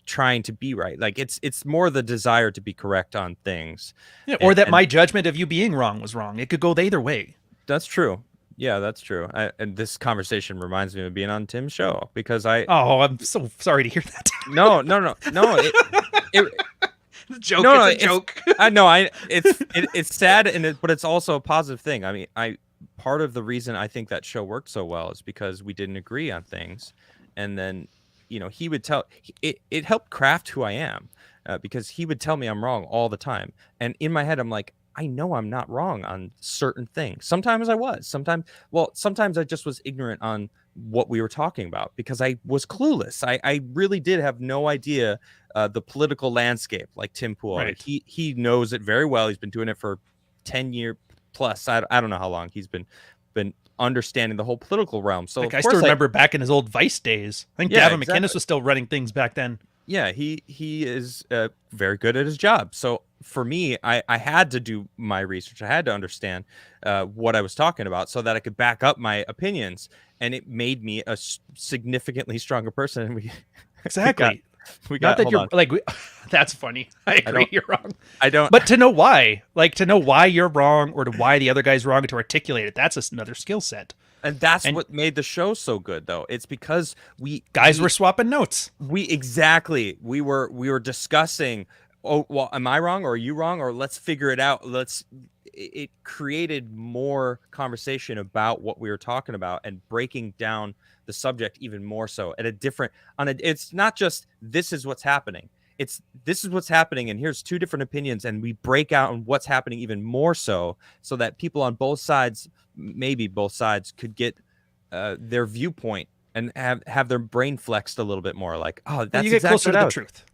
trying to be right. Like it's more the desire to be correct on things. Yeah, or that my judgment of you being wrong was wrong. It could go either way. That's true. Yeah, that's true. And this conversation reminds me of being on Tim's show, because I'm so sorry to hear that. No. It's a joke. I know. It's sad, but it's also a positive thing. I mean, part of the reason I think that show worked so well is because we didn't agree on things. And then, he would tell it helped craft who I am, because he would tell me I'm wrong all the time. And in my head, I'm like, I know I'm not wrong on certain things. Sometimes I was. Sometimes I just was ignorant on what we were talking about because I was clueless. I really did have no idea the political landscape like Tim Pool. Right. He knows it very well. He's been doing it for 10 years plus. I don't know how long he's been understanding the whole political realm. So I still remember back in his old Vice days. I think Gavin McInnes was still running things back then. Yeah, he is very good at his job. So for me, I had to do my research. I had to understand what I was talking about so that I could back up my opinions, and it made me a significantly stronger person. Exactly. Not that you're like, that's funny. I agree. You're wrong. But to know why, you're wrong, or to why the other guy's wrong, and to articulate it, that's another skill set. And that's what made the show so good, though. It's because we were swapping notes. We were discussing. Oh, well, am I wrong, or are you wrong, or let's figure it out. it created more conversation about what we were talking about and breaking down the subject even more so at a different it's not just this is what's happening. It's this is what's happening and here's two different opinions, and we break out on what's happening even more so that people on both sides, maybe both sides, could get their viewpoint and have their brain flexed a little bit more, like, oh, that's you get exactly closer to the truth.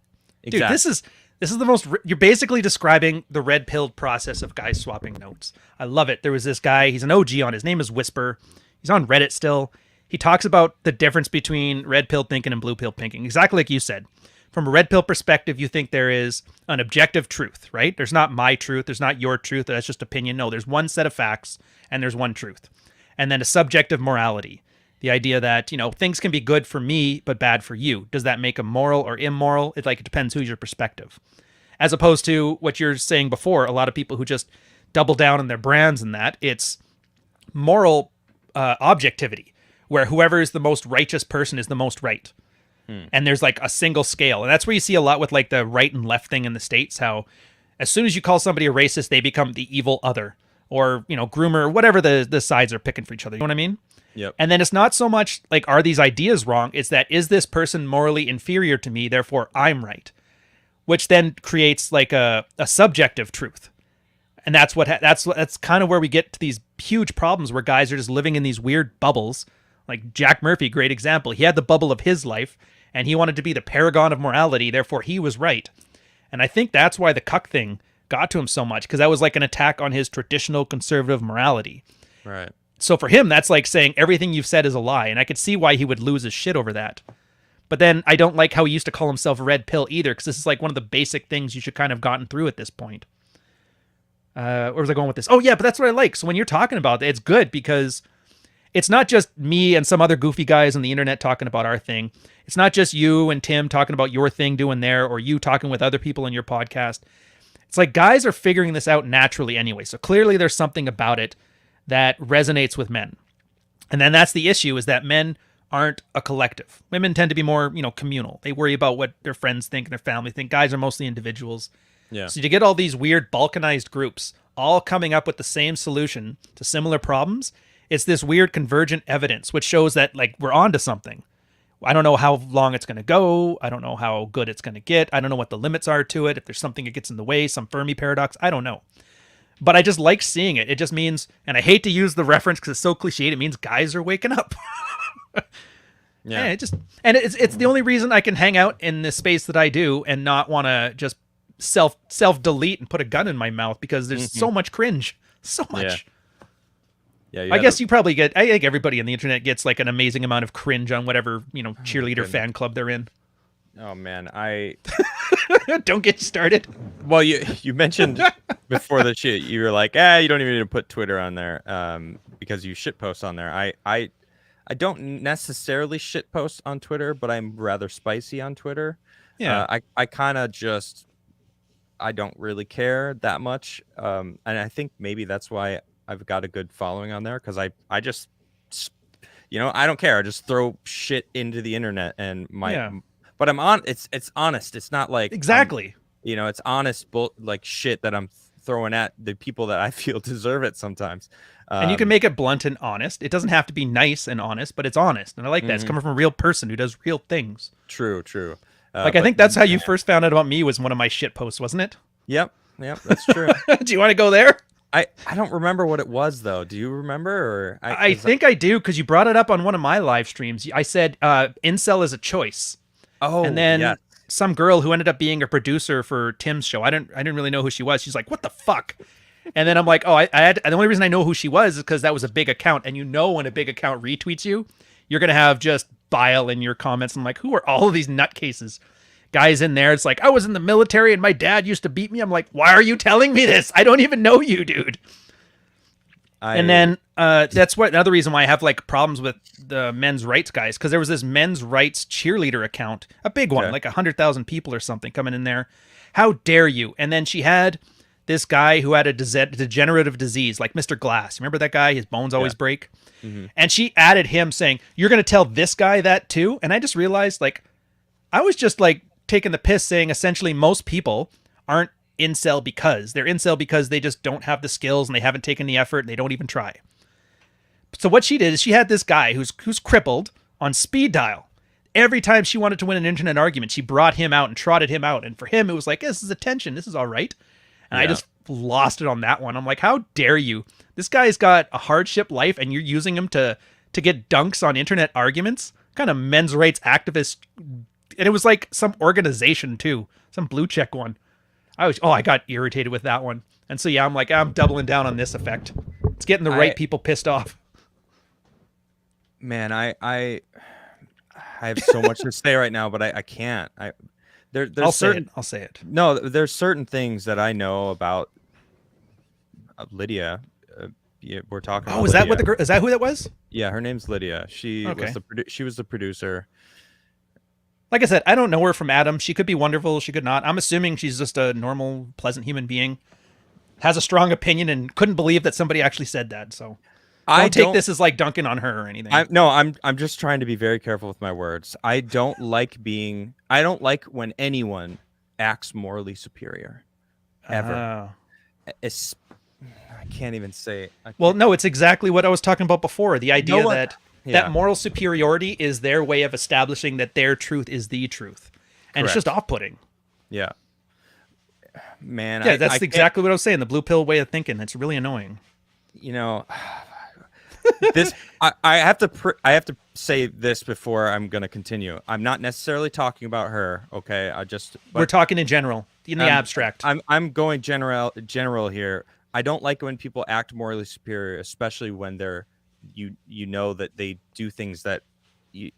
Exactly. Dude, this is the most, you're basically describing the red pilled process of guys swapping notes. I love it. There was this guy, he's an OG on, his name is Whisper. He's on Reddit still. He talks about the difference between red pill thinking and blue pill thinking, exactly like you said. From a red pill perspective, you think there is an objective truth, right? There's not my truth. There's not your truth. That's just opinion. No, there's one set of facts and there's one truth. And then a subjective morality. The idea that, things can be good for me, but bad for you. Does that make them moral or immoral? It depends who's your perspective. As opposed to what you're saying before, a lot of people who just double down on their brands and that, it's moral objectivity, where whoever is the most righteous person is the most right. And there's like a single scale. And that's where you see a lot with like the right and left thing in the States, how as soon as you call somebody a racist, they become the evil other, or, groomer, whatever the sides are picking for each other. You know what I mean? Yep. And then it's not so much like, are these ideas wrong? It's that, is this person morally inferior to me? Therefore I'm right. Which then creates like a subjective truth. And that's that's kind of where we get to these huge problems where guys are just living in these weird bubbles. Like Jack Murphy, great example. He had the bubble of his life and he wanted to be the paragon of morality. Therefore he was right. And I think that's why the cuck thing got to him so much, because that was like an attack on his traditional conservative morality. Right. So for him, that's like saying everything you've said is a lie. And I could see why he would lose his shit over that. But then I don't like how he used to call himself red pill either, because this is like one of the basic things you should kind of gotten through at this point. Where was I going with this? Oh yeah, but that's what I like. So when you're talking about it, it's good because it's not just me and some other goofy guys on the internet talking about our thing. It's not just you and Tim talking about your thing doing there, or you talking with other people in your podcast. It's like guys are figuring this out naturally anyway. So clearly there's something about it that resonates with men. And then that's the issue, is that men aren't a collective. Women tend to be more, communal. They worry about what their friends think and their family think. Guys are mostly individuals. Yeah. So you get all these weird balkanized groups all coming up with the same solution to similar problems. It's this weird convergent evidence, which shows that like we're onto something. I don't know how long it's going to go. I don't know how good it's going to get. I don't know what the limits are to it. If there's something that gets in the way, some Fermi paradox, I don't know. But I just like seeing it. It just means, and I hate to use the reference because it's so cliched, it means guys are waking up. Yeah. It's the only reason I can hang out in this space that I do and not want to just self delete and put a gun in my mouth, because there's so much cringe, so much. Yeah. I guess you probably get. I think everybody on the internet gets like an amazing amount of cringe on whatever cheerleader fan club they're in. Oh man, I don't get started. Well, you mentioned before the shit, you were like, you don't even need to put Twitter on there, because you shit post on there. I don't necessarily shit post on Twitter, but I'm rather spicy on Twitter. Yeah. I kind of just, I don't really care that much. And I think maybe that's why I've got a good following on there, because I just, I don't care. I just throw shit into the internet, and but I'm on. It's honest. It's not like exactly. It's honest, like shit that I'm throwing at the people that I feel deserve it sometimes. And you can make it blunt and honest. It doesn't have to be nice and honest, but it's honest. And I like that. It's coming from a real person who does real things. True. I think that's how you first found out about me, was one of my shit posts, wasn't it? Yep, that's true. Do you want to go there? I don't remember what it was, though. Do you remember? Or I think I do, because you brought it up on one of my live streams. I said incel is a choice. Oh, and then some girl who ended up being a producer for Tim's show. I didn't really know who she was. She's like, "What the fuck?" And then I'm like, "Oh, the only reason I know who she was is because that was a big account." And when a big account retweets you, you're gonna have just bile in your comments. I'm like, "Who are all of these nutcases?" Guys in there, it's like, "I was in the military and my dad used to beat me." I'm like, "Why are you telling me this? I don't even know you, dude." And then that's another reason why I have like problems with the men's rights guys, because there was this men's rights cheerleader account, a big one, like 100,000 people or something coming in there. How dare you? And then she had this guy who had a degenerative disease, like Mr. Glass. Remember that guy? His bones always break. Mm-hmm. And she added him saying, "You're going to tell this guy that too?" And I just realized, like, I was just like taking the piss, saying essentially most people aren't incel because they're incel because they just don't have the skills and they haven't taken the effort and they don't even try. So what she did is she had this guy who's crippled on speed dial. Every time she wanted to win an internet argument, she brought him out and trotted him out. And for him, it was like, this is attention. This is all right. And I just lost it on that one. I'm like, how dare you? This guy's got a hardship life and you're using him to get dunks on internet arguments? What kind of men's rights activist? And it was like some organization too, some blue check one. I got irritated with that one. And so, yeah, I'm like, I'm doubling down on this effect. It's getting the right people pissed off. Man, I have so much to say right now, but I can't. I'll say it. No, there's certain things that I know about Lydia. We're talking. Oh, is that what the girl? Is that who that was? Yeah, her name's Lydia. She was the producer. Like I said, I don't know her from Adam. She could be wonderful. She could not. I'm assuming she's just a normal, pleasant human being. Has a strong opinion and couldn't believe that somebody actually said that. So don't take this as like dunking on her or anything. I'm just trying to be very careful with my words. I don't like when anyone acts morally superior. Ever. I can't even say it. Well, no, it's exactly what I was talking about before. The idea that moral superiority is their way of establishing that their truth is the truth. And It's just off-putting. Yeah. Man. Yeah, that's exactly what I was saying. The blue pill way of thinking. It's really annoying. You know, I have to say this before I'm going to continue. I'm not necessarily talking about her. Okay. We're talking in general, in the abstract. I'm going general here. I don't like when people act morally superior, especially when they're, you know that they do things that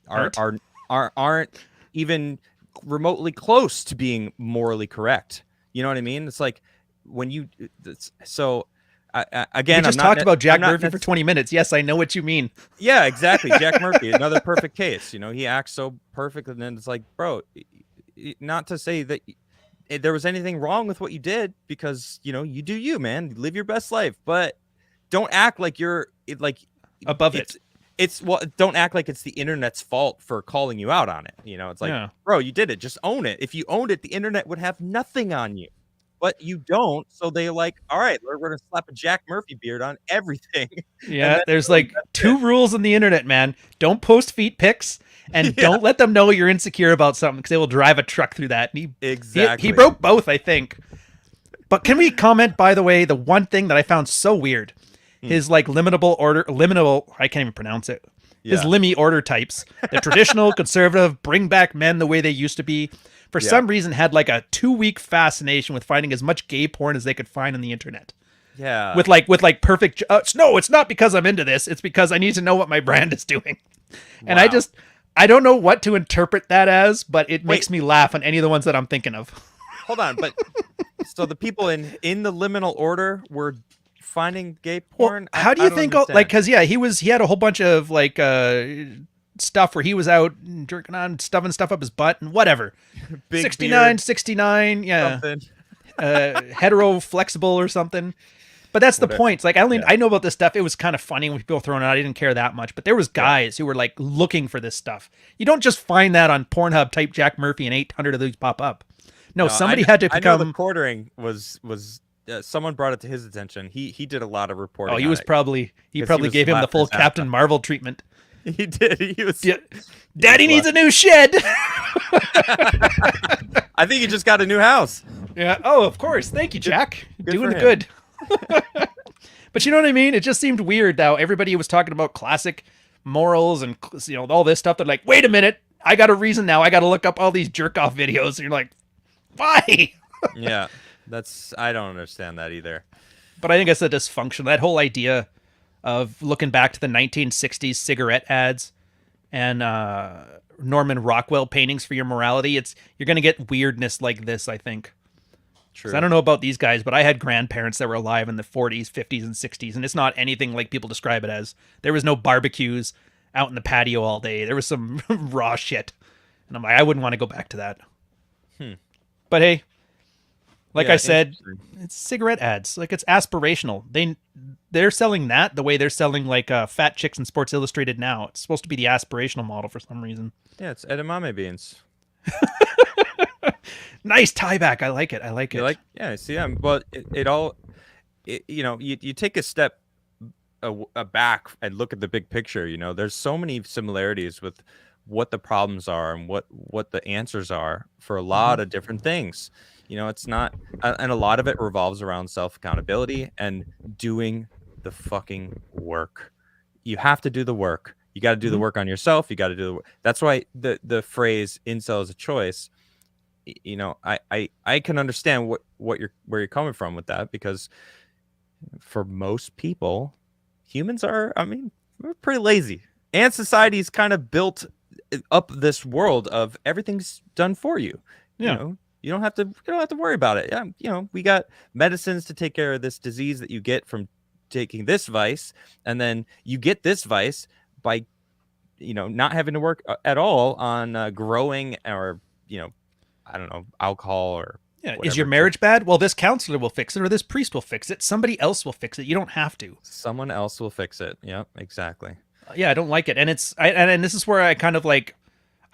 aren't even remotely close to being morally correct. You know what I mean? It's like when you again, we just talked about Jack Murphy for 20 minutes. Yes, I know what you mean. Yeah, exactly. Jack Murphy, another perfect case. You know, he acts so perfect, and then it's like, bro, not to say that there was anything wrong with what you did, because you know you do you, man. Live your best life, but don't act like you're above it. Don't act like it's the internet's fault for calling you out on it. You know, it's like, bro, you did it. Just own it. If you owned it, the internet would have nothing on you. But you don't, so they like, all right, we're going to slap a Jack Murphy beard on everything. Yeah, there's like two rules on the internet, man. Don't post feet pics, and don't let them know you're insecure about something, because they will drive a truck through that. And he broke both, I think. But can we comment, by the way, the one thing that I found so weird, his like liminal, I can't even pronounce it. His Limmy order types, the traditional conservative, bring back men the way they used to be, for some reason had like a 2-week fascination with finding as much gay porn as they could find on the internet. Yeah. With like perfect, no, it's not because I'm into this. It's because I need to know what my brand is doing. And I don't know what to interpret that as, but it makes me laugh on any of the ones that I'm thinking of. Hold on. But so the people in the liminal order were finding gay porn. Well, how do you think? Like, because he had a whole bunch of like stuff where he was out jerking on, stuffing stuff up his butt and whatever. 69, yeah. Hetero flexible or something. But that's the point. It's like I know about this stuff. It was kind of funny when people were throwing it out. I didn't care that much. But there was guys who were like looking for this stuff. You don't just find that on Pornhub, type Jack Murphy, and 800 of these pop up. No, somebody had to become. I know the quartering was someone brought it to his attention. He did a lot of reporting. Oh, he probably gave him the full Captain Marvel treatment. He did. He was. Yeah. Daddy needs a new shed. I think he just got a new house. Yeah. Oh, of course. Thank you, Jack. Doing good. But you know what I mean? It just seemed weird how everybody was talking about classic morals and all this stuff. They're like, wait a minute, I got a reason now. I got to look up all these jerk off videos. And you're like, why? Yeah, I don't understand that either. But I think it's a dysfunction. That whole idea of looking back to the 1960s cigarette ads and Norman Rockwell paintings for your morality, you're going to get weirdness like this, I think. True. I don't know about these guys, but I had grandparents that were alive in the 40s, 50s, and 60s, and it's not anything like people describe it as. There was no barbecues out in the patio all day. There was some raw shit. And I'm like, I wouldn't want to go back to that. But hey, like I said, it's cigarette ads. Like, it's aspirational. They're selling that the way they're selling like fat chicks in Sports Illustrated now. It's supposed to be the aspirational model for some reason. Yeah, it's edamame beans. Nice tie back. I like it. I like You're it. like, yeah, see, but it all, you take a step back and look at the big picture. There's so many similarities with what the problems are and what the answers are for a lot of different things. It's not, and a lot of it revolves around self accountability and doing the fucking work. You have to do the work. You got to do the work on yourself. You got to do the work. That's why the phrase "incel is a choice." I can understand where you're coming from with that, because for most people, humans are, I mean, we're pretty lazy, and society's kind of built up this world of everything's done for you. Yeah. You don't have to worry about it. We got medicines to take care of this disease that you get from taking this vice, and then you get this vice by not having to work at all on growing, or I don't know, alcohol or Yeah. whatever. Is your marriage bad? Well, this counselor will fix it, or this priest will fix it. Somebody else will fix it. You don't have to. Someone else will fix it. Yep, exactly. Yeah, I don't like it. And and this is where I kind of like,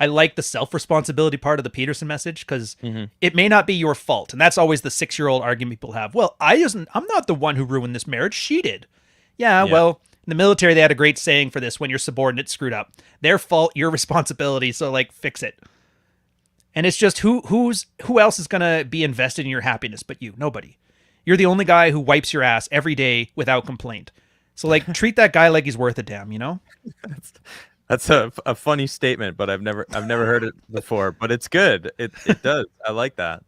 I like the self-responsibility part of the Peterson message, because it may not be your fault. And that's always the 6-year-old argument people have. Well, I'm not the one who ruined this marriage. She did. Yeah, well, in the military, they had a great saying for this: when your subordinate screwed up, their fault, your responsibility. So like, fix it. And it's just who else is going to be invested in your happiness but you? Nobody. You're the only guy who wipes your ass every day without complaint. So like, treat that guy like he's worth a damn, That's a funny statement, but I've never heard it before. But it's good. It does. I like that.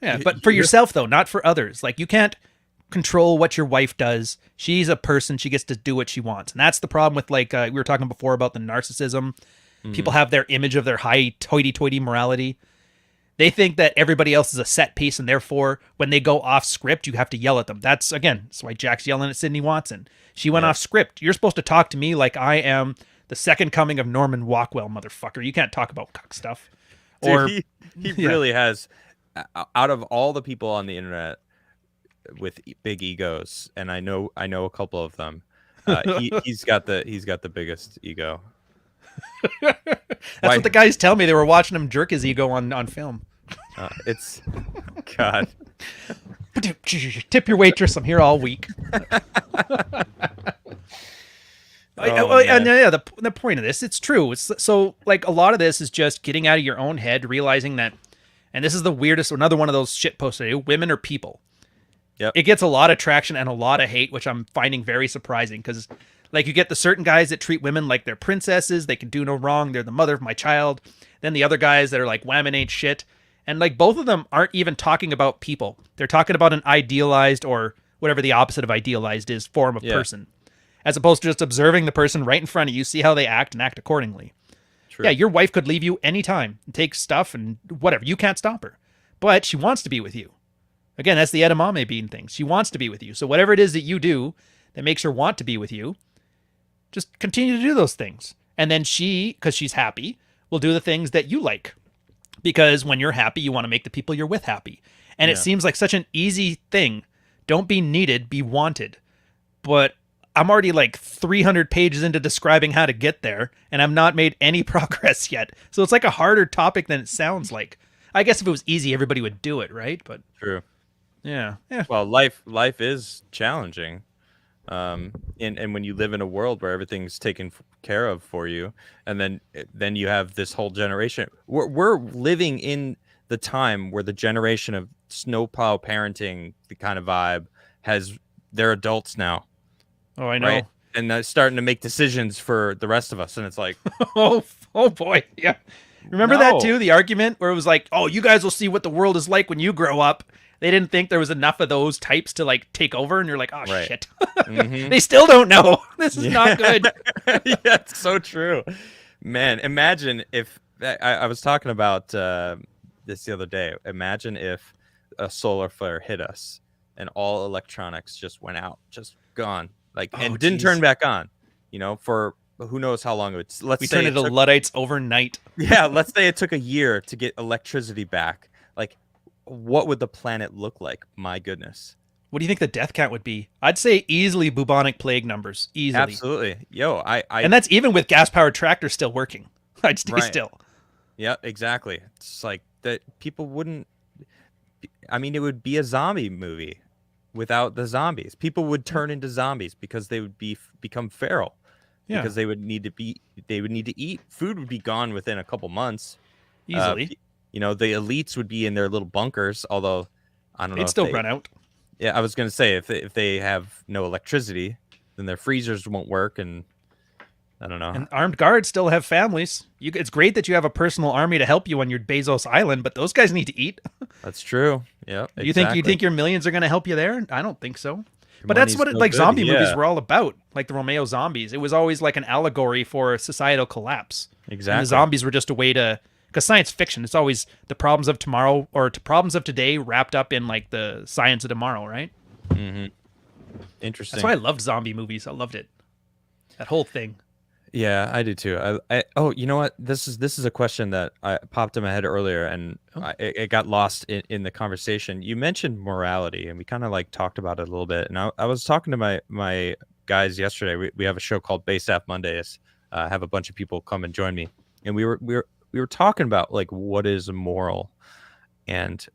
Yeah, but for yourself though, not for others. Like, you can't control what your wife does. She's a person. She gets to do what she wants, and that's the problem with, like, we were talking before about the narcissism. People have their image of their high hoity-toity morality. They think that everybody else is a set piece, and therefore, when they go off script, you have to yell at them. That's why Jack's yelling at Sydney Watson. She went off script. You're supposed to talk to me like I am the second coming of Norman Rockwell, motherfucker. You can't talk about cuck stuff. Or Dude, he really has, out of all the people on the internet with big egos, and I know a couple of them, he's got the biggest ego. That's what the guys tell me. They were watching him jerk his ego on film. It's God. Tip your waitress. I'm here all week. The point of this, it's true. It's so, like, a lot of this is just getting out of your own head, realizing that, and this is the weirdest, another one of those shit posts I do, women are people. Yep. It gets a lot of traction and a lot of hate, which I'm finding very surprising, because, like, you get the certain guys that treat women like they're princesses, they can do no wrong, they're the mother of my child. Then the other guys that are like, women ain't shit. And, like, both of them aren't even talking about people. They're talking about an idealized, or whatever the opposite of idealized is, form of person. As opposed to just observing the person right in front of you, see how they act, and act accordingly. True. Yeah, your wife could leave you anytime and take stuff and whatever. You can't stop her. But she wants to be with you. Again, that's the edamame bean thing. She wants to be with you. So whatever it is that you do that makes her want to be with you, just continue to do those things. And then she, because she's happy, will do the things that you like. Because when you're happy, you want to make the people you're with happy. And it seems like such an easy thing. Don't be needed, be wanted. But I'm already like 300 pages into describing how to get there, and I've not made any progress yet. So it's like a harder topic than it sounds like. I guess if it was easy, everybody would do it, right? But true. Yeah. Well, life is challenging. And when you live in a world where everything's taken care of for you, and then you have this whole generation. We're living in the time where the generation of snowplow parenting, the kind of vibe, they're adults now. Oh, I know. Right? And they're starting to make decisions for the rest of us, and it's like, oh boy, yeah. Remember that too? The argument where it was like, oh, you guys will see what the world is like when you grow up. They didn't think there was enough of those types to, like, take over, and you're like, oh, shit. They still don't know. This is not good. Yeah, it's so true. Man, imagine if, I was talking about this the other day. Imagine if a solar flare hit us and all electronics just went out, just gone, and didn't turn back on, for who knows how long it would. We turned into Luddites overnight. Yeah, let's say it took a year to get electricity back. Like, what would the planet look like? My goodness. What do you think the death count would be? I'd say easily bubonic plague numbers. Easily. Absolutely. Yo, and that's even with gas-powered tractors still working. I'd stay still. Yeah, exactly. It's like that people wouldn't I mean, it would be a zombie movie without the zombies. People would turn into zombies because they would become feral Yeah, because they would need to eat. Food would be gone within a couple months. easily. The elites would be in their little bunkers, although I don't know They'd if still they. run out. Yeah, I was gonna say if they have no electricity, then their freezers won't work, and I don't know. And armed guards still have families. It's great that you have a personal army to help you on your Bezos island, but those guys need to eat. That's true. Yeah, You exactly. think your millions are going to help you there? I don't think so. Your But that's money's what no like good, zombie movies yeah. were all about. Like the Romeo zombies, it was always like an allegory for societal collapse. And Exactly. the zombies were just a way to, because science fiction, it's always the problems of tomorrow or problems of today wrapped up in like the science of tomorrow, right? Interesting. That's why I loved zombie movies. I loved it. That whole thing. Yeah, I do too. Oh, you know what? This is a question that I popped in my head earlier, and it got lost in the conversation. You mentioned morality, and we kind of like talked about it a little bit. And I was talking to my guys yesterday. We have a show called Base Staff Mondays. Have a bunch of people come and join me, and we were talking about like what is moral, and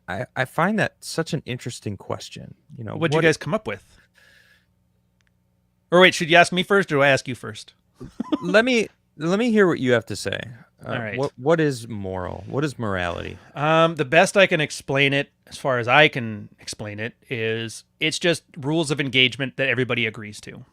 I find that such an interesting question. What'd you guys come up with? Or wait, should you ask me first or do I ask you first? let me hear what you have to say. All right. What is moral? What is morality? The best I can explain it, as far as I can explain it, is it's just rules of engagement that everybody agrees to.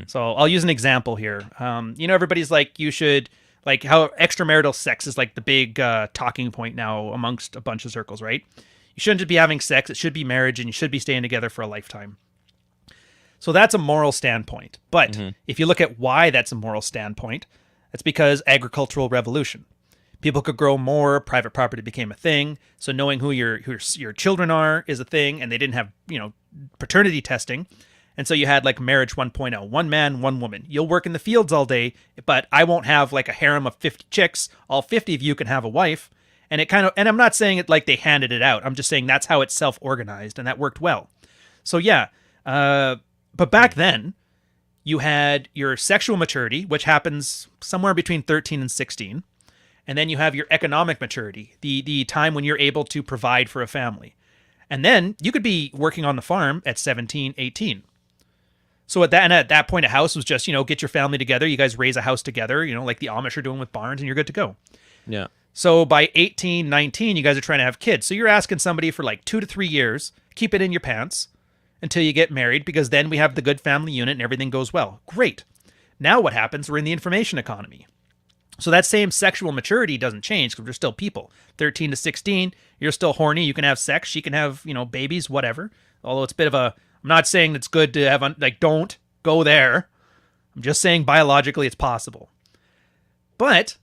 So I'll use an example here. Everybody's like, you should, like how extramarital sex is like the big talking point now amongst a bunch of circles, right? You shouldn't just be having sex. It should be marriage, and you should be staying together for a lifetime. So that's a moral standpoint. But if you look at why that's a moral standpoint, it's because agricultural revolution. People could grow more, private property became a thing. So knowing who your children are is a thing, and they didn't have, paternity testing. And so you had like marriage 1.0, one man, one woman. You'll work in the fields all day, but I won't have like a harem of 50 chicks. All 50 of you can have a wife. And and I'm not saying it like they handed it out. I'm just saying that's how it's self-organized, and that worked well. So yeah, but back then, you had your sexual maturity, which happens somewhere between 13 and 16. And then you have your economic maturity, the time when you're able to provide for a family. And then you could be working on the farm at 17, 18. So at that point, a house was just, get your family together. You guys raise a house together, like the Amish are doing with barns, and you're good to go. Yeah. So by 18, 19, you guys are trying to have kids. So you're asking somebody for like 2 to 3 years, keep it in your pants until you get married, because then we have the good family unit and everything goes well. Great. Now what happens? We're in the information economy. So that same sexual maturity doesn't change because we're still people. 13 to 16, you're still horny. You can have sex. She can have, babies, whatever. Although it's a bit of a, I'm not saying it's good to have, don't go there. I'm just saying biologically it's possible. But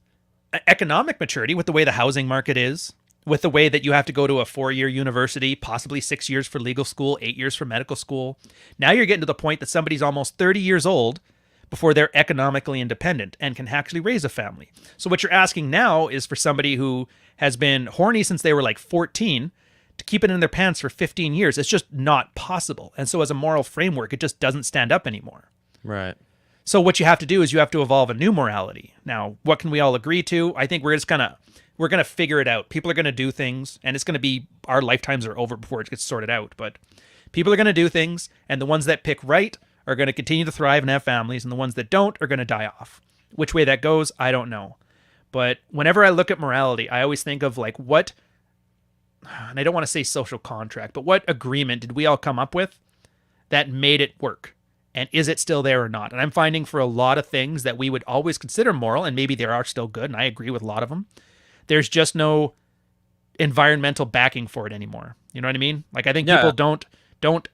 economic maturity, with the way the housing market is, with the way that you have to go to a 4-year university, possibly 6 years for legal school, 8 years for medical school. Now you're getting to the point that somebody's almost 30 years old before they're economically independent and can actually raise a family. So what you're asking now is for somebody who has been horny since they were like 14 to keep it in their pants for 15 years. It's just not possible. And so as a moral framework, it just doesn't stand up anymore. Right. So what you have to do is you have to evolve a new morality. Now, what can we all agree to? I think we're going to figure it out. People are going to do things, and it's going to be, our lifetimes are over before it gets sorted out. But people are going to do things, and the ones that pick right are going to continue to thrive and have families, and the ones that don't are going to die off. Which way that goes, I don't know. But whenever I look at morality, I always think of like what, and I don't want to say social contract, but what agreement did we all come up with that made it work? And is it still there or not? And I'm finding for a lot of things that we would always consider moral, and maybe they are still good, and I agree with a lot of them, there's just no environmental backing for it anymore. You know what I mean? Like I think people don't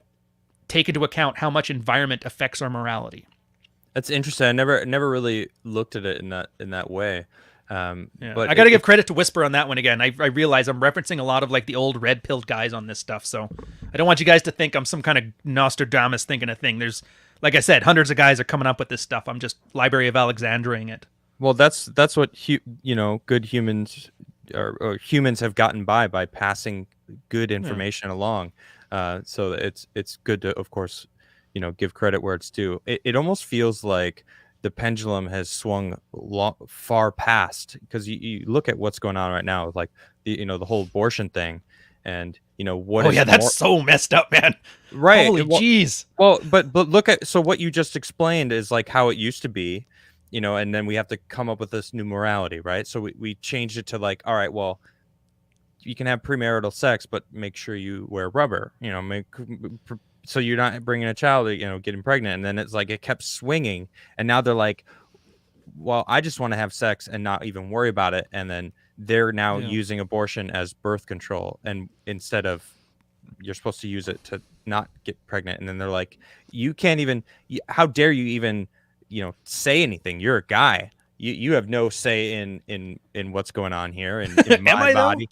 take into account how much environment affects our morality. That's interesting. I never really looked at it in that way. But I got to give credit to Whisper on that one again. I realize I'm referencing a lot of like the old red-pilled guys on this stuff, so I don't want you guys to think I'm some kind of Nostradamus thinking a thing. There's, like I said, hundreds of guys are coming up with this stuff. I'm just Library of Alexandriaing it. Well, that's what good humans or humans have gotten by passing good information along. So it's good to, of course, give credit where it's due. It almost feels like the pendulum has swung far past, because you look at what's going on right now with like the whole abortion thing, And what Oh is yeah, that's more so messed up, man. right. Holy jeez. Well, but look at so what you just explained is like how it used to be, and then we have to come up with this new morality, right? So we changed it to like, all right, well, you can have premarital sex, but make sure you wear rubber, so you're not bringing a child, getting pregnant. And then it's like it kept swinging, and now they're like, well, I just want to have sex and not even worry about it, and then they're now Yeah. using abortion as birth control, and instead of you're supposed to use it to not get pregnant. And then they're like, you can't even, how dare you even, say anything? You're a guy. You have no say in what's going on here in Am my I though? body.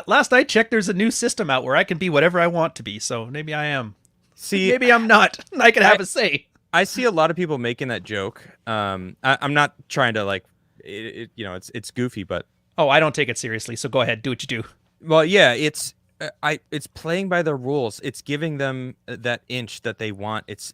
Last I checked, there's a new system out where I can be whatever I want to be. So maybe I am. See, Maybe I'm not. I can have a say. I see a lot of people making that joke. I'm not trying to like, it's goofy, but Oh, I don't take it seriously. So go ahead, do what you do. well, yeah, it's playing by the rules. It's giving them that inch that they want. It's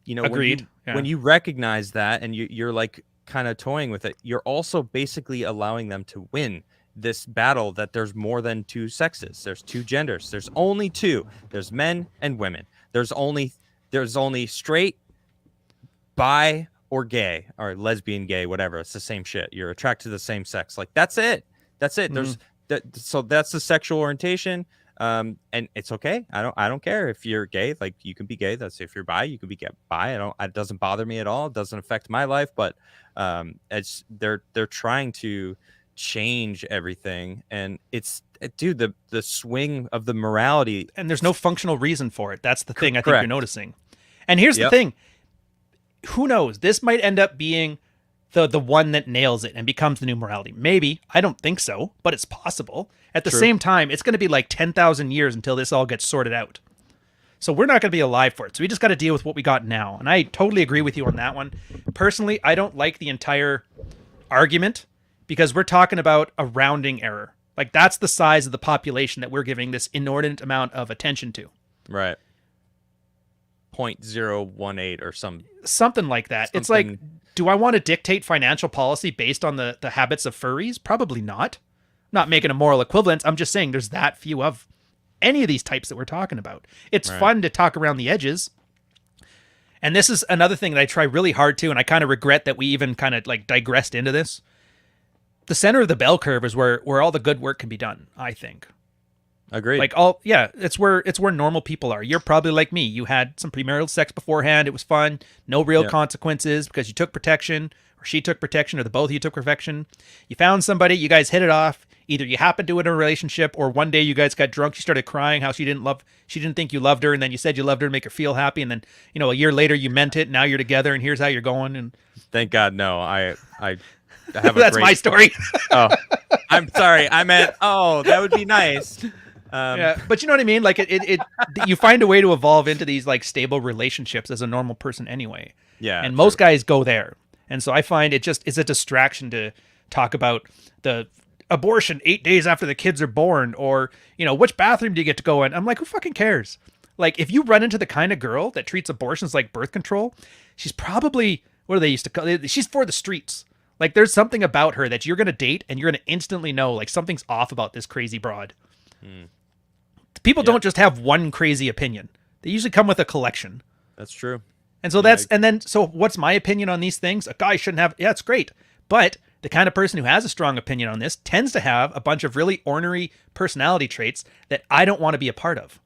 Agreed. When you recognize that and you're like kind of toying with it, you're also basically allowing them to win this battle that there's more than two sexes. There's two genders. There's only two. There's men and women. There's only straight, bi, or gay, or lesbian, gay, whatever. It's the same shit. You're attracted to the same sex. Like that's it. That's it. There's so that's the sexual orientation. And it's okay. I don't care if you're gay. Like you can be gay. That's if you're bi, you can be bi. It doesn't bother me at all. It doesn't affect my life. But it's they're trying to change everything, and it's dude, the swing of the morality. And there's no functional reason for it. That's the thing I think Correct. you're noticing. And here's the thing. Who knows? This might end up being the one that nails it and becomes the new morality. Maybe. I don't think so, but it's possible. At the same time, it's going to be like 10,000 years until this all gets sorted out. So we're not going to be alive for it. So we just got to deal with what we got now. And I totally agree with you on that one. Personally, I don't like the entire argument because we're talking about a rounding error. Like that's the size of the population that we're giving this inordinate amount of attention to. Right. 0.018 or something like that. It's like, do I want to dictate financial policy based on the habits of furries? Probably not. Not making a moral equivalence. I'm just saying there's that few of any of these types that we're talking about. It's fun to talk around the edges. And this is another thing that I try really hard to, and I kind of regret that we even kind of like digressed into this. The center of the bell curve is where all the good work can be done, I think. Agreed. Like it's where normal people are. You're probably like me. You had some premarital sex beforehand. It was fun. No real consequences because you took protection, or she took protection, or the both of you took protection. You found somebody, you guys hit it off. Either you happened to in a relationship, or one day you guys got drunk. She started crying how she didn't think you loved her, and then you said you loved her to make her feel happy, and then a year later you meant it. Now you're together, and here's how you're going. And thank God, no, I have that's my story. Oh, I'm sorry. I meant that would be nice. Yeah, but you know what I mean? Like it you find a way to evolve into these like stable relationships as a normal person anyway. Yeah. And most guys go there. And so I find it's a distraction to talk about the abortion 8 days after the kids are born, or, which bathroom do you get to go in? I'm like, who fucking cares? Like if you run into the kind of girl that treats abortions like birth control, she's probably, what do they used to call it? She's for the streets. Like there's something about her that you're going to date and you're going to instantly know like something's off about this crazy broad. People don't just have one crazy opinion. They usually come with a collection. That's true. And so so what's my opinion on these things? A guy shouldn't have, it's great. But the kind of person who has a strong opinion on this tends to have a bunch of really ornery personality traits that I don't want to be a part of.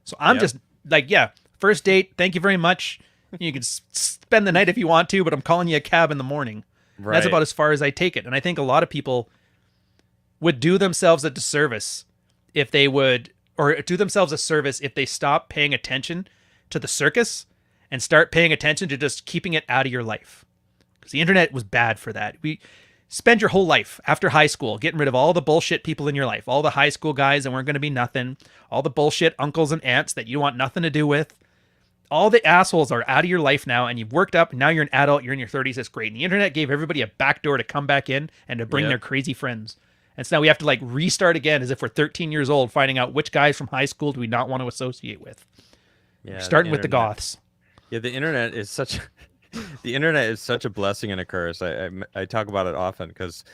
So I'm just like, first date, thank you very much. You can spend the night if you want to, but I'm calling you a cab in the morning. Right. That's about as far as I take it. And I think a lot of people would do themselves a disservice if they would, or do themselves a service if they stop paying attention to the circus and start paying attention to just keeping it out of your life. Because the internet was bad for that. We spend your whole life after high school getting rid of all the bullshit people in your life, all the high school guys that weren't going to be nothing, all the bullshit uncles and aunts that you want nothing to do with. All the assholes are out of your life now, and you've worked up, and now you're an adult, you're in your 30s, that's great. And the internet gave everybody a backdoor to come back in and to bring their crazy friends. And so now we have to like restart again as if we're 13 years old, finding out which guys from high school do we not want to associate with. Yeah, starting with the goths. Yeah, the internet is such a blessing and a curse. I talk about it often because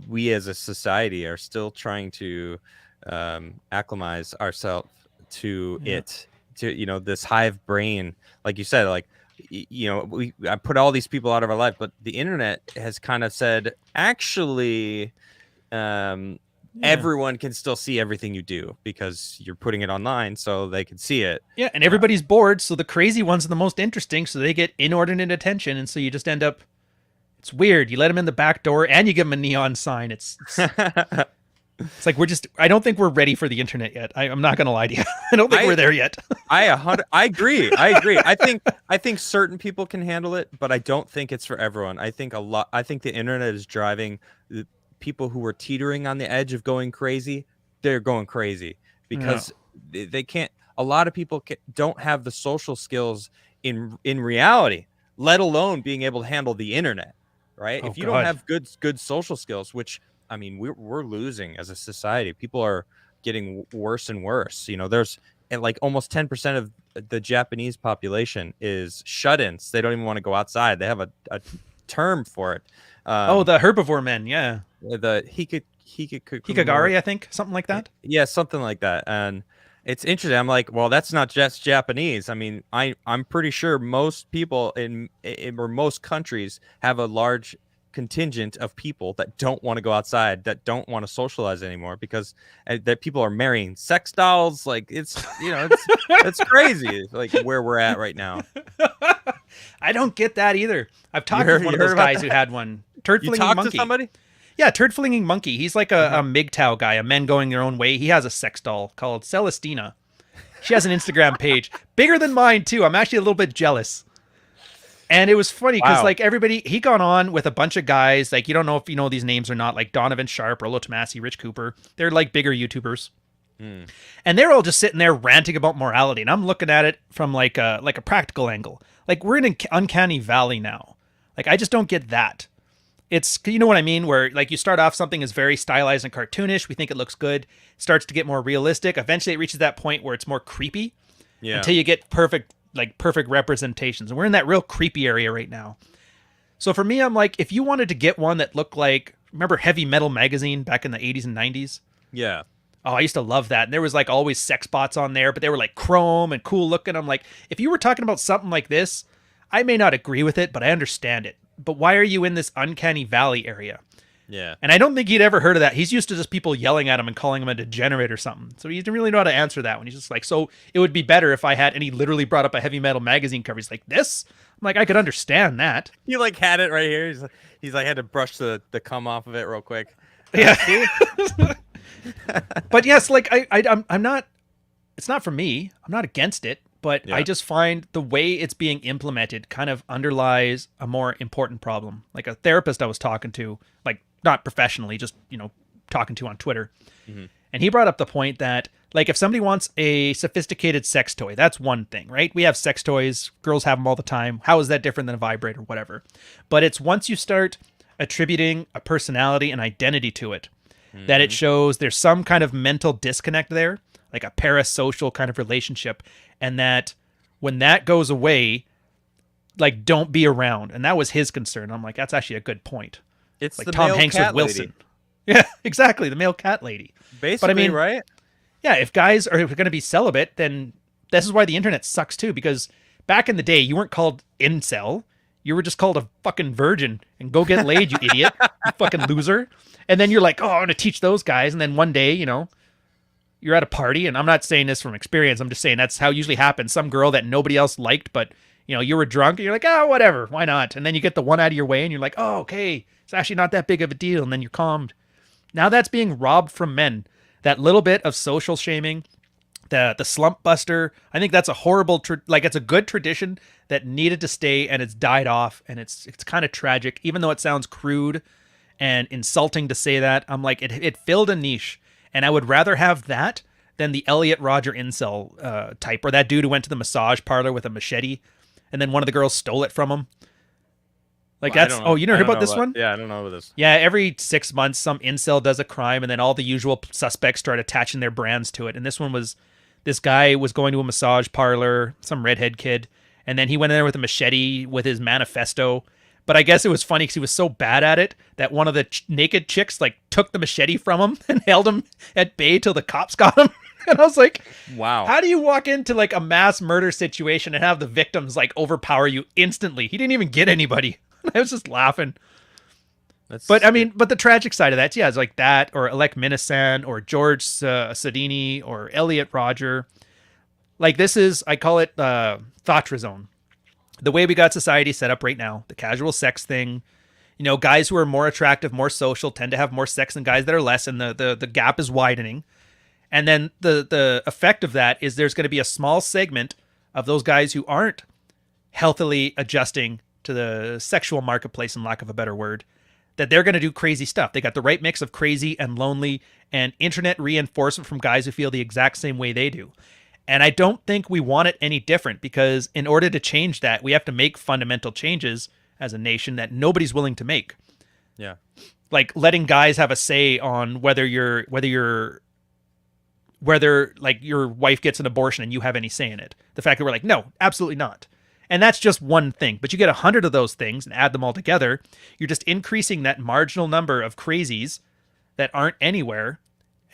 we as a society are still trying to acclimatize ourselves to Yeah. it, to this hive brain, like you said, like I put all these people out of our life, but the internet has kind of said, actually, Yeah. everyone can still see everything you do because you're putting it online so they can see it. Yeah, and everybody's bored, so the crazy ones are the most interesting, so they get inordinate attention, and so you just end up. It's weird. You let them in the back door, and you give them a neon sign. It's like I don't think we're ready for the internet yet. I'm not gonna lie to you. I don't think we're there yet. I agree. I think certain people can handle it, but I don't think it's for everyone. I think the internet is driving the people who were teetering on the edge of going crazy. They're going crazy because they can't. A lot of people don't have the social skills in reality, let alone being able to handle the internet. Right? Oh, If you God. don't have good social skills, which I mean, we're losing as a society. People are getting worse and worse. There's like almost 10% of the Japanese population is shut-ins. They don't even want to go outside. They have a term for it. The herbivore men, yeah. The Hikagari, I think, something like that. Yeah, something like that. And it's interesting. I'm like, well, that's not just Japanese. I mean, I'm pretty sure most people or most countries have a large contingent of people that don't want to go outside, that don't want to socialize anymore because that people are marrying sex dolls. Like it's it's crazy. Like where we're at right now. I don't get that either. I've talked with one of those guys who had one. Turd You flinging talked monkey. to somebody? Yeah, turd flinging monkey. He's like a MGTOW guy, a men going their own way. He has a sex doll called Celestina. She has an Instagram page bigger than mine too. I'm actually a little bit jealous. And it was funny because like everybody, he got on with a bunch of guys. Like you don't know if you know these names or not. Like Donovan Sharp, Rollo Tomasi, Rich Cooper. They're like bigger YouTubers. And they're all just sitting there ranting about morality, and I'm looking at it from like a practical angle. Like we're in an uncanny valley now. Like I just don't get that. It's, you know what I mean, where like you start off something is very stylized and cartoonish. We think it looks good. It starts to get more realistic. Eventually, it reaches that point where it's more creepy. Yeah. Until you get perfect representations, and we're in that real creepy area right now. So for me, I'm like, if you wanted to get one that looked like, remember Heavy Metal magazine back in the 80s and 90s? Yeah. Oh, I used to love that. And there was like always sex bots on there, but they were like chrome and cool looking. I'm like, if you were talking about something like this, I may not agree with it, but I understand it. But why are you in this uncanny valley area? Yeah. And I don't think he'd ever heard of that. He's used to just people yelling at him and calling him a degenerate or something. So he didn't really know how to answer that one. He's just like, so it would be better if I had, and he literally brought up a Heavy Metal magazine cover. He's like, this? I'm like, I could understand that. He like had it right here. He's like had to brush the cum off of it real quick. Yeah. But yes, like I'm not, it's not for me. I'm not against it, but Yeah. I just find the way it's being implemented kind of underlies a more important problem. Like a therapist I was talking to, like not professionally, just, talking to on Twitter. Mm-hmm. And he brought up the point that like if somebody wants a sophisticated sex toy, that's one thing, right? We have sex toys, girls have them all the time. How is that different than a vibrator, whatever? But it's once you start attributing a personality and identity to it, that it shows there's some kind of mental disconnect there, like a parasocial kind of relationship, and that when that goes away, like don't be around. And that was his concern. I'm like, that's actually a good point. It's Like the Tom male Hanks cat with Wilson. lady. Yeah, exactly. The male cat lady. Basically, But I mean, right? Yeah, if guys are going to be celibate, then this is why the internet sucks too, because back in the day, you weren't called incel. You were just called a fucking virgin and go get laid, you idiot. You fucking loser. And then you're like, oh, I'm going to teach those guys. And then one day, you're at a party, and I'm not saying this from experience. I'm just saying that's how it usually happens. Some girl that nobody else liked, but, you were drunk, and you're like, oh, whatever, why not? And then you get the one out of your way, and you're like, oh, okay, it's actually not that big of a deal. And then you're calmed. Now that's being robbed from men. That little bit of social shaming, the slump buster, I think that's a horrible, it's a good tradition that needed to stay, and it's died off, and it's kind of tragic, even though it sounds crude and insulting to say that. I'm like, it filled a niche, and I would rather have that than the Elliot Rodger incel type, or that dude who went to the massage parlor with a machete, and then one of the girls stole it from him. Like Well, that's, you never heard about this one? Yeah, I don't know about this. Yeah, every 6 months, some incel does a crime, and then all the usual suspects start attaching their brands to it. And this one was, this guy was going to a massage parlor, some redhead kid, and then he went in there with a machete with his manifesto, But I guess it was funny because he was so bad at it that one of the naked chicks like took the machete from him and held him at bay till the cops got him. And I was like, Wow. how do you walk into like a mass murder situation and have the victims like overpower you instantly? He didn't even get anybody. I was just laughing. But I mean, but the tragic side of that, yeah, is like that, or Alec Minasan, or George Sadini, or Elliot Roger. Like this is, I call it Thotrazone. The way we got society set up right now, the casual sex thing, you know, guys who are more attractive, more social, tend to have more sex than guys that are less, and the gap is widening. And then the effect of that is there's going to be a small segment of those guys who aren't healthily adjusting to the sexual marketplace, in lack of a better word, that they're going to do crazy stuff. They got the right mix of crazy and lonely and internet reinforcement from guys who feel the exact same way they do. And I don't think we want it any different, because in order to change that, we have to make fundamental changes as a nation that nobody's willing to make. Yeah. Like letting guys have a say on whether like your wife gets an abortion and you have any say in it. The fact that we're like, no, absolutely not. And that's just one thing. But you get 100 of those things and add them all together, you're just increasing that marginal number of crazies that aren't anywhere.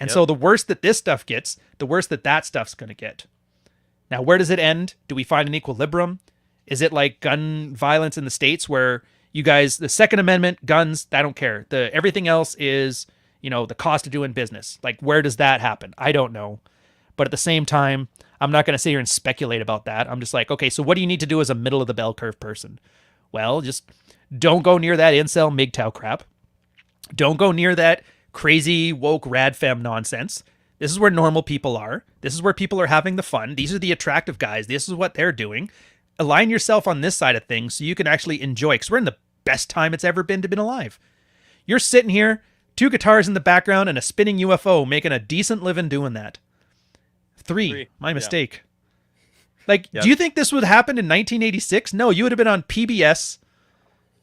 And so the worse that this stuff gets, the worse that stuff's going to get. Now, where does it end? Do we find an equilibrium? Is it like gun violence in the States where you guys, the Second Amendment, guns, I don't care. Everything else is, you know, the cost of doing business. Like, where does that happen? I don't know. But at the same time, I'm not going to sit here and speculate about that. I'm just like, okay, so what do you need to do as a middle of the bell curve person? Well, just don't go near that incel MGTOW crap. Don't go near that crazy woke rad femme nonsense. This is where normal people are. This is where people are having the fun. These are the attractive guys. This is what they're doing. Align yourself on this side of things so you can actually enjoy, because we're in the best time it's ever been to been alive. You're sitting here, 2 guitars in the background and a spinning UFO, making a decent living doing that. Three. My mistake. Like, do you think this would happen in 1986? No, you would have been on PBS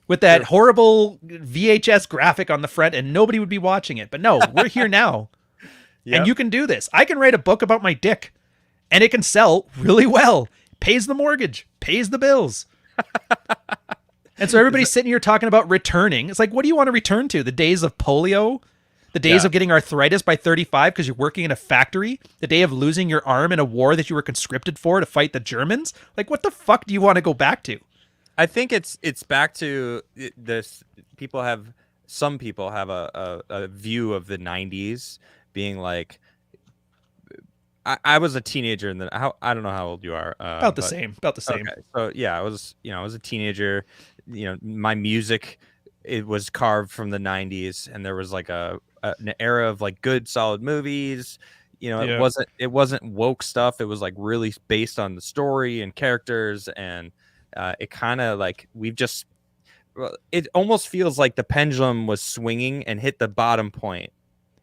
with that horrible VHS graphic on the front and nobody would be watching it. But no, we're here now. And you can do this. I can write a book about my dick and it can sell really well. Pays the mortgage, pays the bills. And so everybody's sitting here talking about returning. It's like, what do you want to return to? The days of polio? The days of getting arthritis by 35 because you're working in a factory? The day of losing your arm in a war that you were conscripted for to fight the Germans? Like, what the fuck do you want to go back to? I think it's back to this. Some people have a view of the 90s being like, I was a teenager and I don't know how old you are. About the same. Okay. So yeah, I was a teenager. My music, it was carved from the 90s, and there was like an era of like good solid movies. It wasn't woke stuff. It was like really based on the story and characters, and it kind of like it almost feels like the pendulum was swinging and hit the bottom point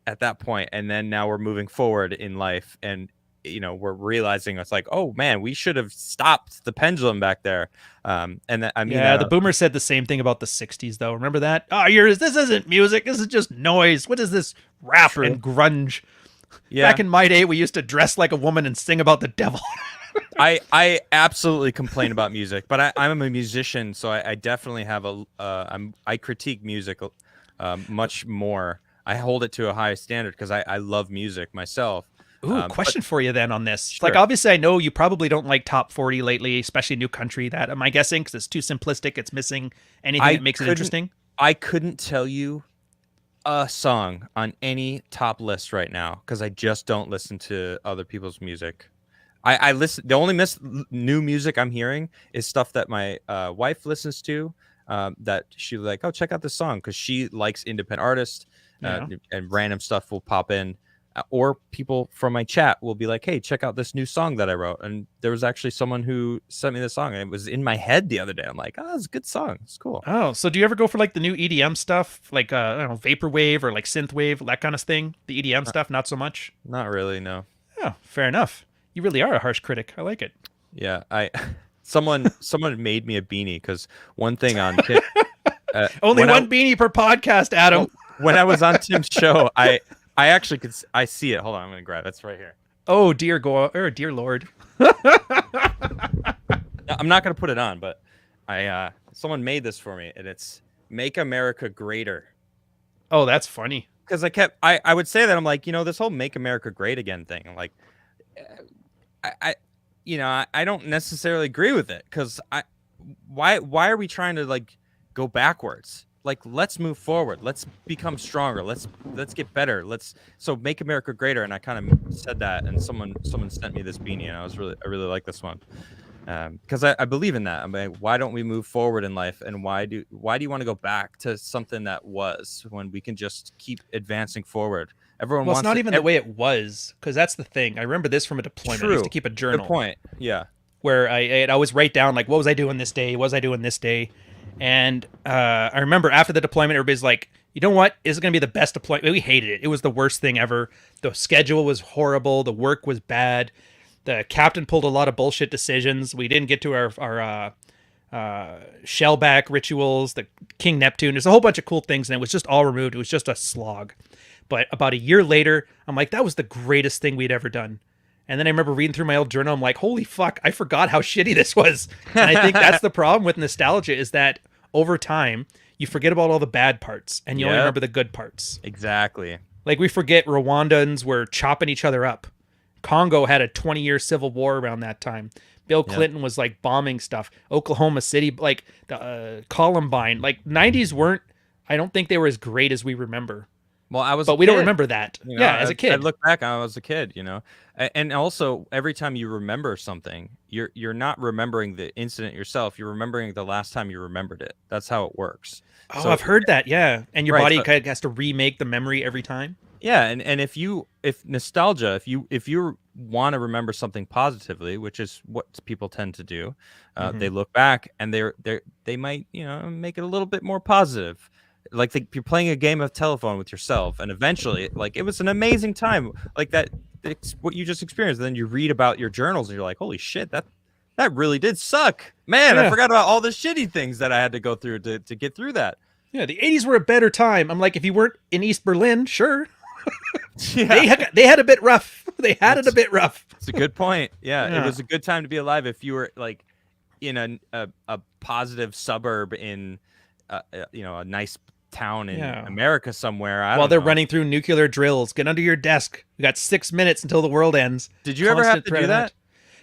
at that point, and then now we're moving forward in life, and we're realizing it's like, oh man, we should have stopped the pendulum back there. The boomers said the same thing about the 60s though. Remember that? This isn't music, this is just noise. What is this rap and grunge? Back in my day, we used to dress like a woman and sing about the devil. I absolutely complain about music, but I'm a musician, so I definitely have I critique music much more. I hold it to a high standard because I love music myself. Ooh, question for you then on this. Sure. Like, obviously, I know you probably don't like top 40 lately, especially new country. That am I guessing? Because it's too simplistic. It's missing anything that makes it interesting. I couldn't tell you a song on any top list right now because I just don't listen to other people's music. I listen. The only new music I'm hearing is stuff that my wife listens to. That she's like, oh, check out this song because she likes independent artists, and random stuff will pop in. Or people from my chat will be like, hey, check out this new song that I wrote. And there was actually someone who sent me the song, and it was in my head the other day. I'm like, oh, it's a good song. It's cool. Oh, so do you ever go for like the new EDM stuff? Like, I don't know, vaporwave or like synthwave, that kind of thing? The EDM stuff, not so much? Not really, no. Oh, fair enough. You really are a harsh critic. I like it. Yeah, someone made me a beanie because one thing on only one beanie per podcast, Adam. When I was on Tim's show, I actually I see it. Hold on, I'm gonna grab it. It's right here. Oh dear Lord. I'm not gonna put it on, but I someone made this for me, and it's "Make America Greater." Oh, that's funny. Because I would say that I'm like, this whole "Make America Great Again" thing. I'm like, I don't necessarily agree with it because why are we trying to like go backwards? Like, let's move forward. Let's become stronger. Let's get better. So make America greater. And I kind of said that, and someone sent me this beanie, and I really like this one because I believe in that. I'm like, why don't we move forward in life, and why do you want to go back to something that was when we can just keep advancing forward? Everyone Well, wants it's not to, even the way it was, because that's the thing. I remember this from a deployment. I used to keep a journal. Good point. Yeah. Where I'd always write down, like, what was I doing this day? What was I doing this day? And I remember after the deployment, everybody's like, you know what? This is going to be the best deployment. We hated it. It was the worst thing ever. The schedule was horrible. The work was bad. The captain pulled a lot of bullshit decisions. We didn't get to our shellback rituals, the King Neptune. There's a whole bunch of cool things, and it was just all removed. It was just a slog. But about a year later, I'm like, that was the greatest thing we'd ever done. And then I remember reading through my old journal. I'm like, holy fuck, I forgot how shitty this was. And I think that's the problem with nostalgia, is that over time, you forget about all the bad parts and you only remember the good parts. Exactly. Like, we forget Rwandans were chopping each other up. Congo had a 20-year civil war around that time. Bill Clinton was like bombing stuff. Oklahoma City, like the Columbine, like 90s weren't, I don't think they were as great as we remember. Well, but we don't remember that. As a kid. I look back, I was a kid, and also every time you remember something, you're not remembering the incident yourself. You're remembering the last time you rememred it. That's how it works. Oh, so, I've heard that. Yeah, and your body kind of has to remake the memory every time. Yeah, and if nostalgia, if you want to remember something positively, which is what people tend to do, they look back and they might make it a little bit more positive. Like you're playing a game of telephone with yourself, and eventually, like, it was an amazing time, like that. It's what you just experienced. And then you read about your journals, and you're like, "Holy shit, that really did suck, man! Yeah. I forgot about all the shitty things that I had to go through to get through that." Yeah, the '80s were a better time. I'm like, if you weren't in East Berlin, sure. Yeah. They had a bit rough. They had it a bit rough. It's a good point. Yeah, it was a good time to be alive if you were like in a positive suburb in a nice town in America somewhere. While they're running through nuclear drills, get under your desk. We got 6 minutes until the world ends. Did you ever have to do that?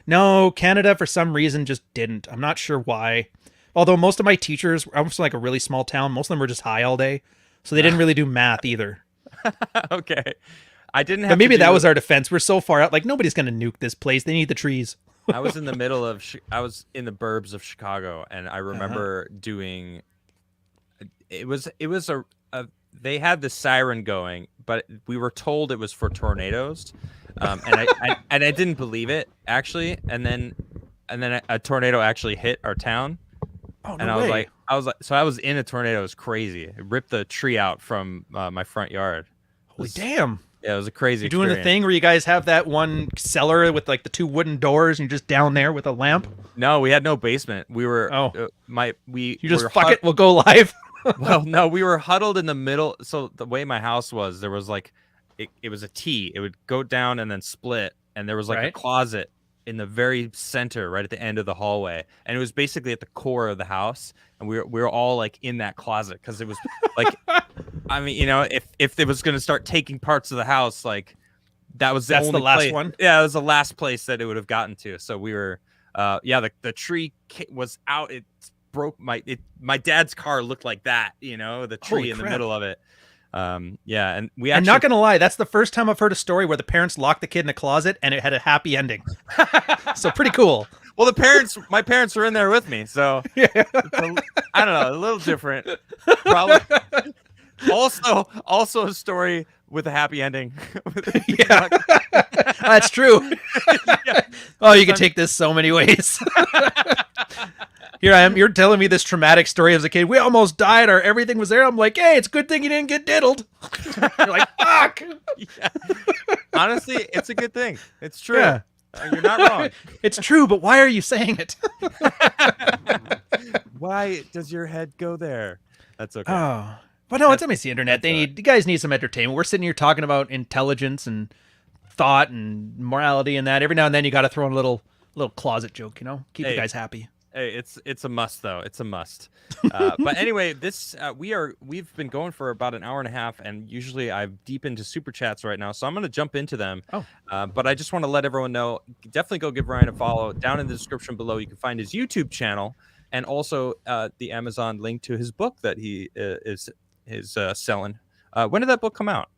No, Canada for some reason just didn't. I'm not sure why. Although most of my teachers, I was from like a really small town. Most of them were just high all day, so they didn't really do math either. Okay, I didn't have. But maybe that was our defense. We're so far out, like nobody's gonna nuke this place. They need the trees. I was in the middle of. I was in the burbs of Chicago, and I remember doing. It was a they had the siren going, but we were told it was for tornadoes, and I didn't believe it actually, and then a tornado actually hit our town. Oh, no and way. I was in a tornado. It was crazy. It ripped the tree out from my front yard. Holy damn. Yeah, it was a crazy You're doing the thing where you guys have that one cellar with like the 2 wooden doors and you're just down there with a lamp? No, we had no basement. We were you just fuck it, we'll go live. Well, no, we were huddled in the middle. So the way my house was, there was like it was a T. It would go down and then split, and there was like a closet in the very center, right at the end of the hallway, and it was basically at the core of the house, and we were all like in that closet because it was like, I mean, if it was going to start taking parts of the house, like that's the last one. Yeah, it was the last place that it would have gotten to. So we were, the tree was out. It broke my dad's car looked like that, the tree in the middle of it. And we actually, I'm not gonna lie, that's the first time I've heard a story where the parents locked the kid in a closet and it had a happy ending. So pretty cool. Well, my parents were in there with me, so I don't know, a little different. Probably. Also a story with a happy ending. Yeah, that's true. Yeah. Oh, you can take this so many ways. Here I am. You're telling me this traumatic story as a kid. We almost died, or everything was there. I'm like, hey, it's a good thing you didn't get diddled. You're like, fuck. Yeah. Honestly, it's a good thing. It's true. Yeah. You're not wrong. It's true, but why are you saying it? Why does your head go there? That's okay. Oh, but no, it's the internet. You guys need some entertainment. We're sitting here talking about intelligence and thought and morality and that. Every now and then you got to throw in a little closet joke, keep you guys happy. Hey, it's a must though. It's a must. But anyway, this we've been going for about an hour and a half, and usually I'm deep into super chats right now, so I'm going to jump into them. Oh. But I just want to let everyone know, definitely go give Ryan a follow. Down in the description below, you can find his YouTube channel and also the Amazon link to his book that he is selling. When did that book come out?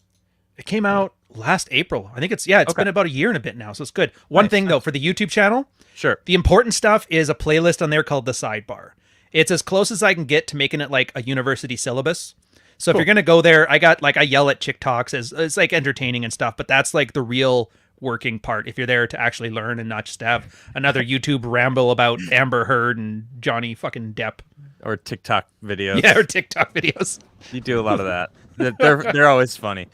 It came out last April. I think it's been about a year and a bit now, so it's good. One Nice, thing nice. though, for the YouTube channel, Sure. the important stuff is a playlist on there called The Sidebar. It's as close as I can get to making it like a university syllabus. So if Cool. you're gonna go there, I yell at Chick Talks as it's like entertaining and stuff, but that's like the real working part. If you're there to actually learn and not just have another YouTube ramble about Amber Heard and Johnny fucking Depp. Or TikTok videos. Yeah, or TikTok videos. You do a lot of that. They're always funny.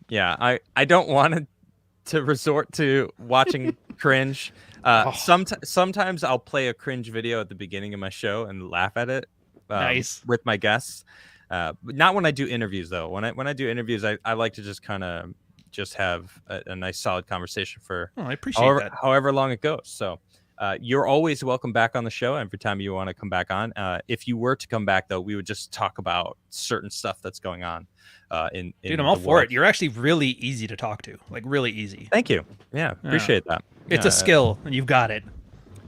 Yeah, I don't want to resort to watching cringe. Sometimes I'll play a cringe video at the beginning of my show and laugh at it. Nice. With my guests. But not when I do interviews though. When I do interviews, I like to just kind of just have a nice solid conversation for I appreciate that. however long it goes. So you're always welcome back on the show every time you want to come back on. If you were to come back, though, we would just talk about certain stuff that's going on. In Dude, I'm all for it. You're actually really easy to talk to, like really easy. Thank you. Yeah, appreciate that. It's a skill, and you've got it.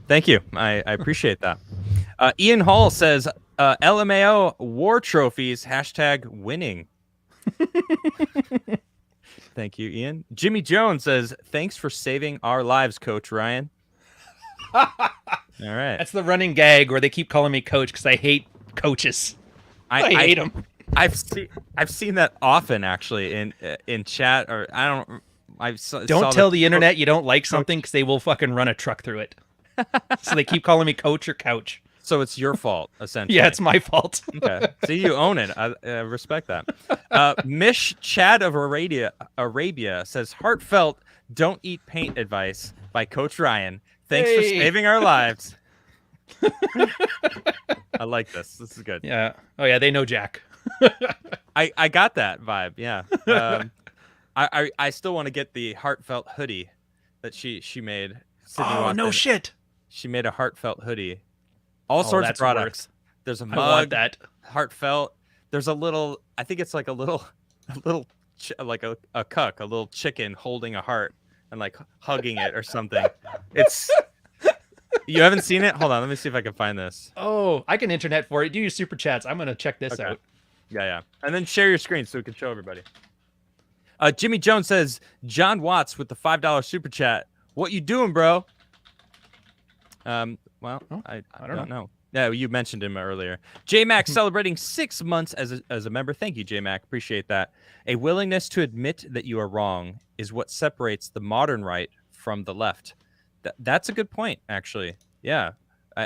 Thank you. I appreciate that. Ian Hall says, LMAO war trophies, #winning. Thank you, Ian. Jimmy Jones says, thanks for saving our lives, Coach Ryan. All right. That's the running gag where they keep calling me coach because I hate coaches. I hate them. I've seen that often actually in chat, or I don't. Don't tell the internet you don't like something because they will fucking run a truck through it. So they keep calling me coach or couch. So it's your fault, essentially. Yeah, it's my fault. Okay. See, you own it. I respect that. Mish Chad of Arabia says, heartfelt don't eat paint advice by Coach Ryan. Thanks for saving our lives. I like this. This is good. Yeah. Oh yeah, they know Jack. I got that vibe. Yeah. I still want to get the heartfelt hoodie that she made. Sydney Oh no shit. She made a heartfelt hoodie. All sorts of products. There's a mug. I want that. Heartfelt. There's a little. I think it's like a little like a cuck, a little chicken holding a heart and like hugging it or something. It's. You haven't seen it? Hold on. Let me see if I can find this. Oh, I can internet for it. Do your super chats. I'm gonna check this out. Yeah. And then share your screen so we can show everybody. Jimmy Jones says, John Watts with the $5 super chat. What you doing, bro? Well, I don't know. Yeah, you mentioned him earlier. J-Mac celebrating 6 months as a member. Thank you, J-Mac. Appreciate that. A willingness to admit that you are wrong is what separates the modern right from the left. That's a good point, actually. Yeah.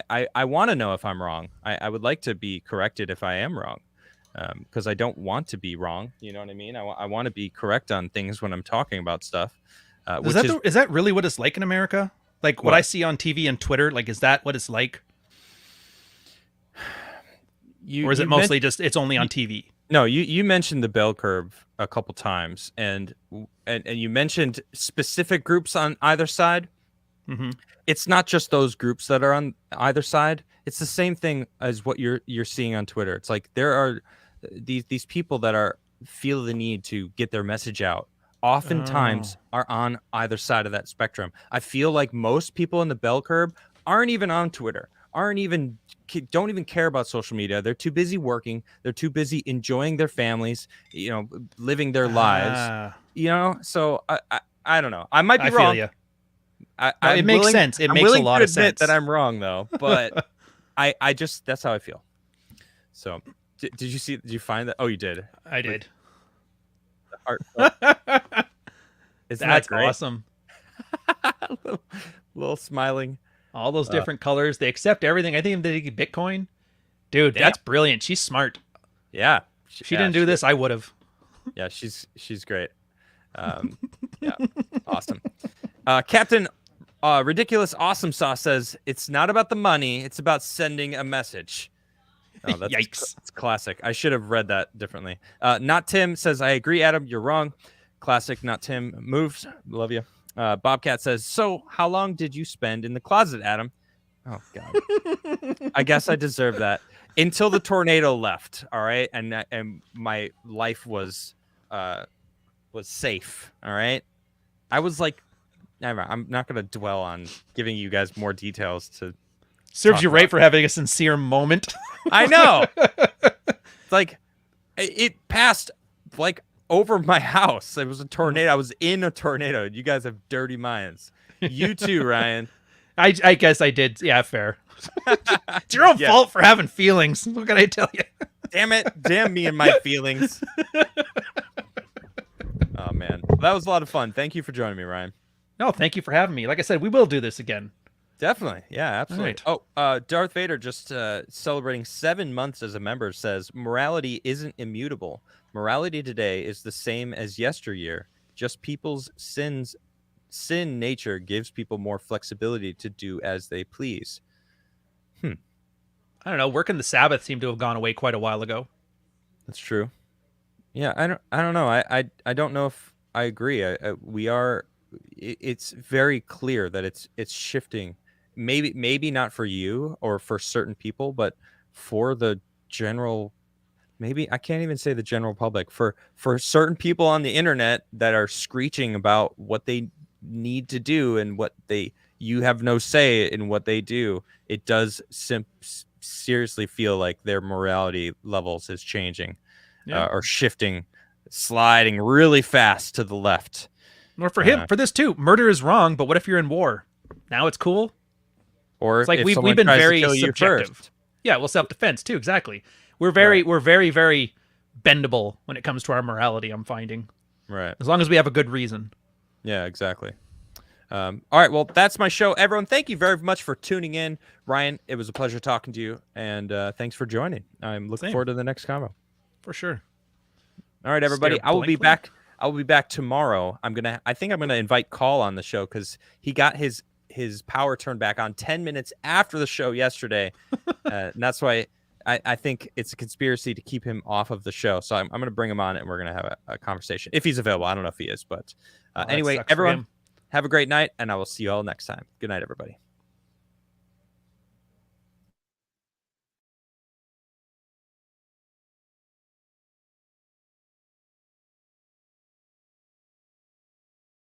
I want to know if I'm wrong. I would like to be corrected if I am wrong. Because I don't want to be wrong. You know what I mean? I want to be correct on things when I'm talking about stuff. Is that really what it's like in America? Like what I see on TV and Twitter, like is that what it's like? Or is it mostly just it's only on TV? No, you mentioned the bell curve a couple times, and you mentioned specific groups on either side. Mm-hmm. It's not just those groups that are on either side. It's the same thing as what you're seeing on Twitter. It's like there are these people that feel the need to get their message out. Oftentimes are on either side of that spectrum. I feel like most people in the bell curve aren't even on Twitter, don't even care about social media. They're too busy working. They're too busy enjoying their families, living their lives, So I don't know. I might be wrong. Feel you. It makes sense. It makes a lot of sense that I'm wrong though, but I just, that's how I feel. So did you find that? Oh, you did. I did. Isn't That's that great? awesome. little smiling. All those different colors. They accept everything. I think they did Bitcoin. Dude, that's brilliant. She's smart. Yeah. She didn't do this. I would have. Yeah, she's great. Yeah, awesome. Captain Ridiculous Awesome Sauce says, it's not about the money. It's about sending a message. Oh, that's Yikes. It's classic. I should have read that differently. Not Tim says, I agree, Adam. You're wrong. Classic. Not Tim moves. Love you. Bobcat says, so how long did you spend in the closet, Adam? Oh God. I guess I deserve that until the tornado left. All right, and my life was safe. All right, I was like, never. I'm not gonna dwell on giving you guys more details to Serves talk you about. right for having a sincere moment. I know. It's like it passed like over my house. It was a tornado. I was in a tornado. You guys have dirty minds. You too, Ryan. I guess I did. Yeah, fair. It's your own fault for having feelings. What can I tell you? Damn it. Damn me and my feelings. Oh, man. Well, that was a lot of fun. Thank you for joining me, Ryan. No, thank you for having me. Like I said, we will do this again. Definitely. Yeah, absolutely. All Oh, Darth Vader just celebrating 7 months as a member says, morality isn't immutable. Morality today is the same as yesteryear. Just people's sin nature gives people more flexibility to do as they please. I don't know. Working the Sabbath seemed to have gone away quite a while ago. That's true. Yeah, I don't know. I don't know if I agree. We are. It's very clear that it's shifting. Maybe not for you or for certain people, but for the general. Maybe I can't even say the general public. For certain people on the internet that are screeching about what they need to do and you have no say in what they do. It does seriously feel like their morality levels is changing. Or shifting, sliding really fast to the left. Or for him, for this too, murder is wrong, but what if you're in war? Now it's cool? Or it's like if we've been very kill you subjective. first. Yeah, well, self-defense too, exactly. We're very, very bendable when it comes to our morality, I'm finding. Right. As long as we have a good reason. Yeah, exactly. All right, well, that's my show. Everyone, thank you very much for tuning in. Ryan, it was a pleasure talking to you, and thanks for joining. I'm looking forward to the next combo. For sure. All right, everybody. I will be back. I will be back tomorrow. I think I'm gonna invite Call on the show because he got his power turned back on 10 minutes after the show yesterday, and that's why I think it's a conspiracy to keep him off of the show. So I'm gonna bring him on and we're gonna have a conversation if he's available. I don't know if he is, but anyway, everyone, have a great night, and I will see you all next time. Good night, everybody.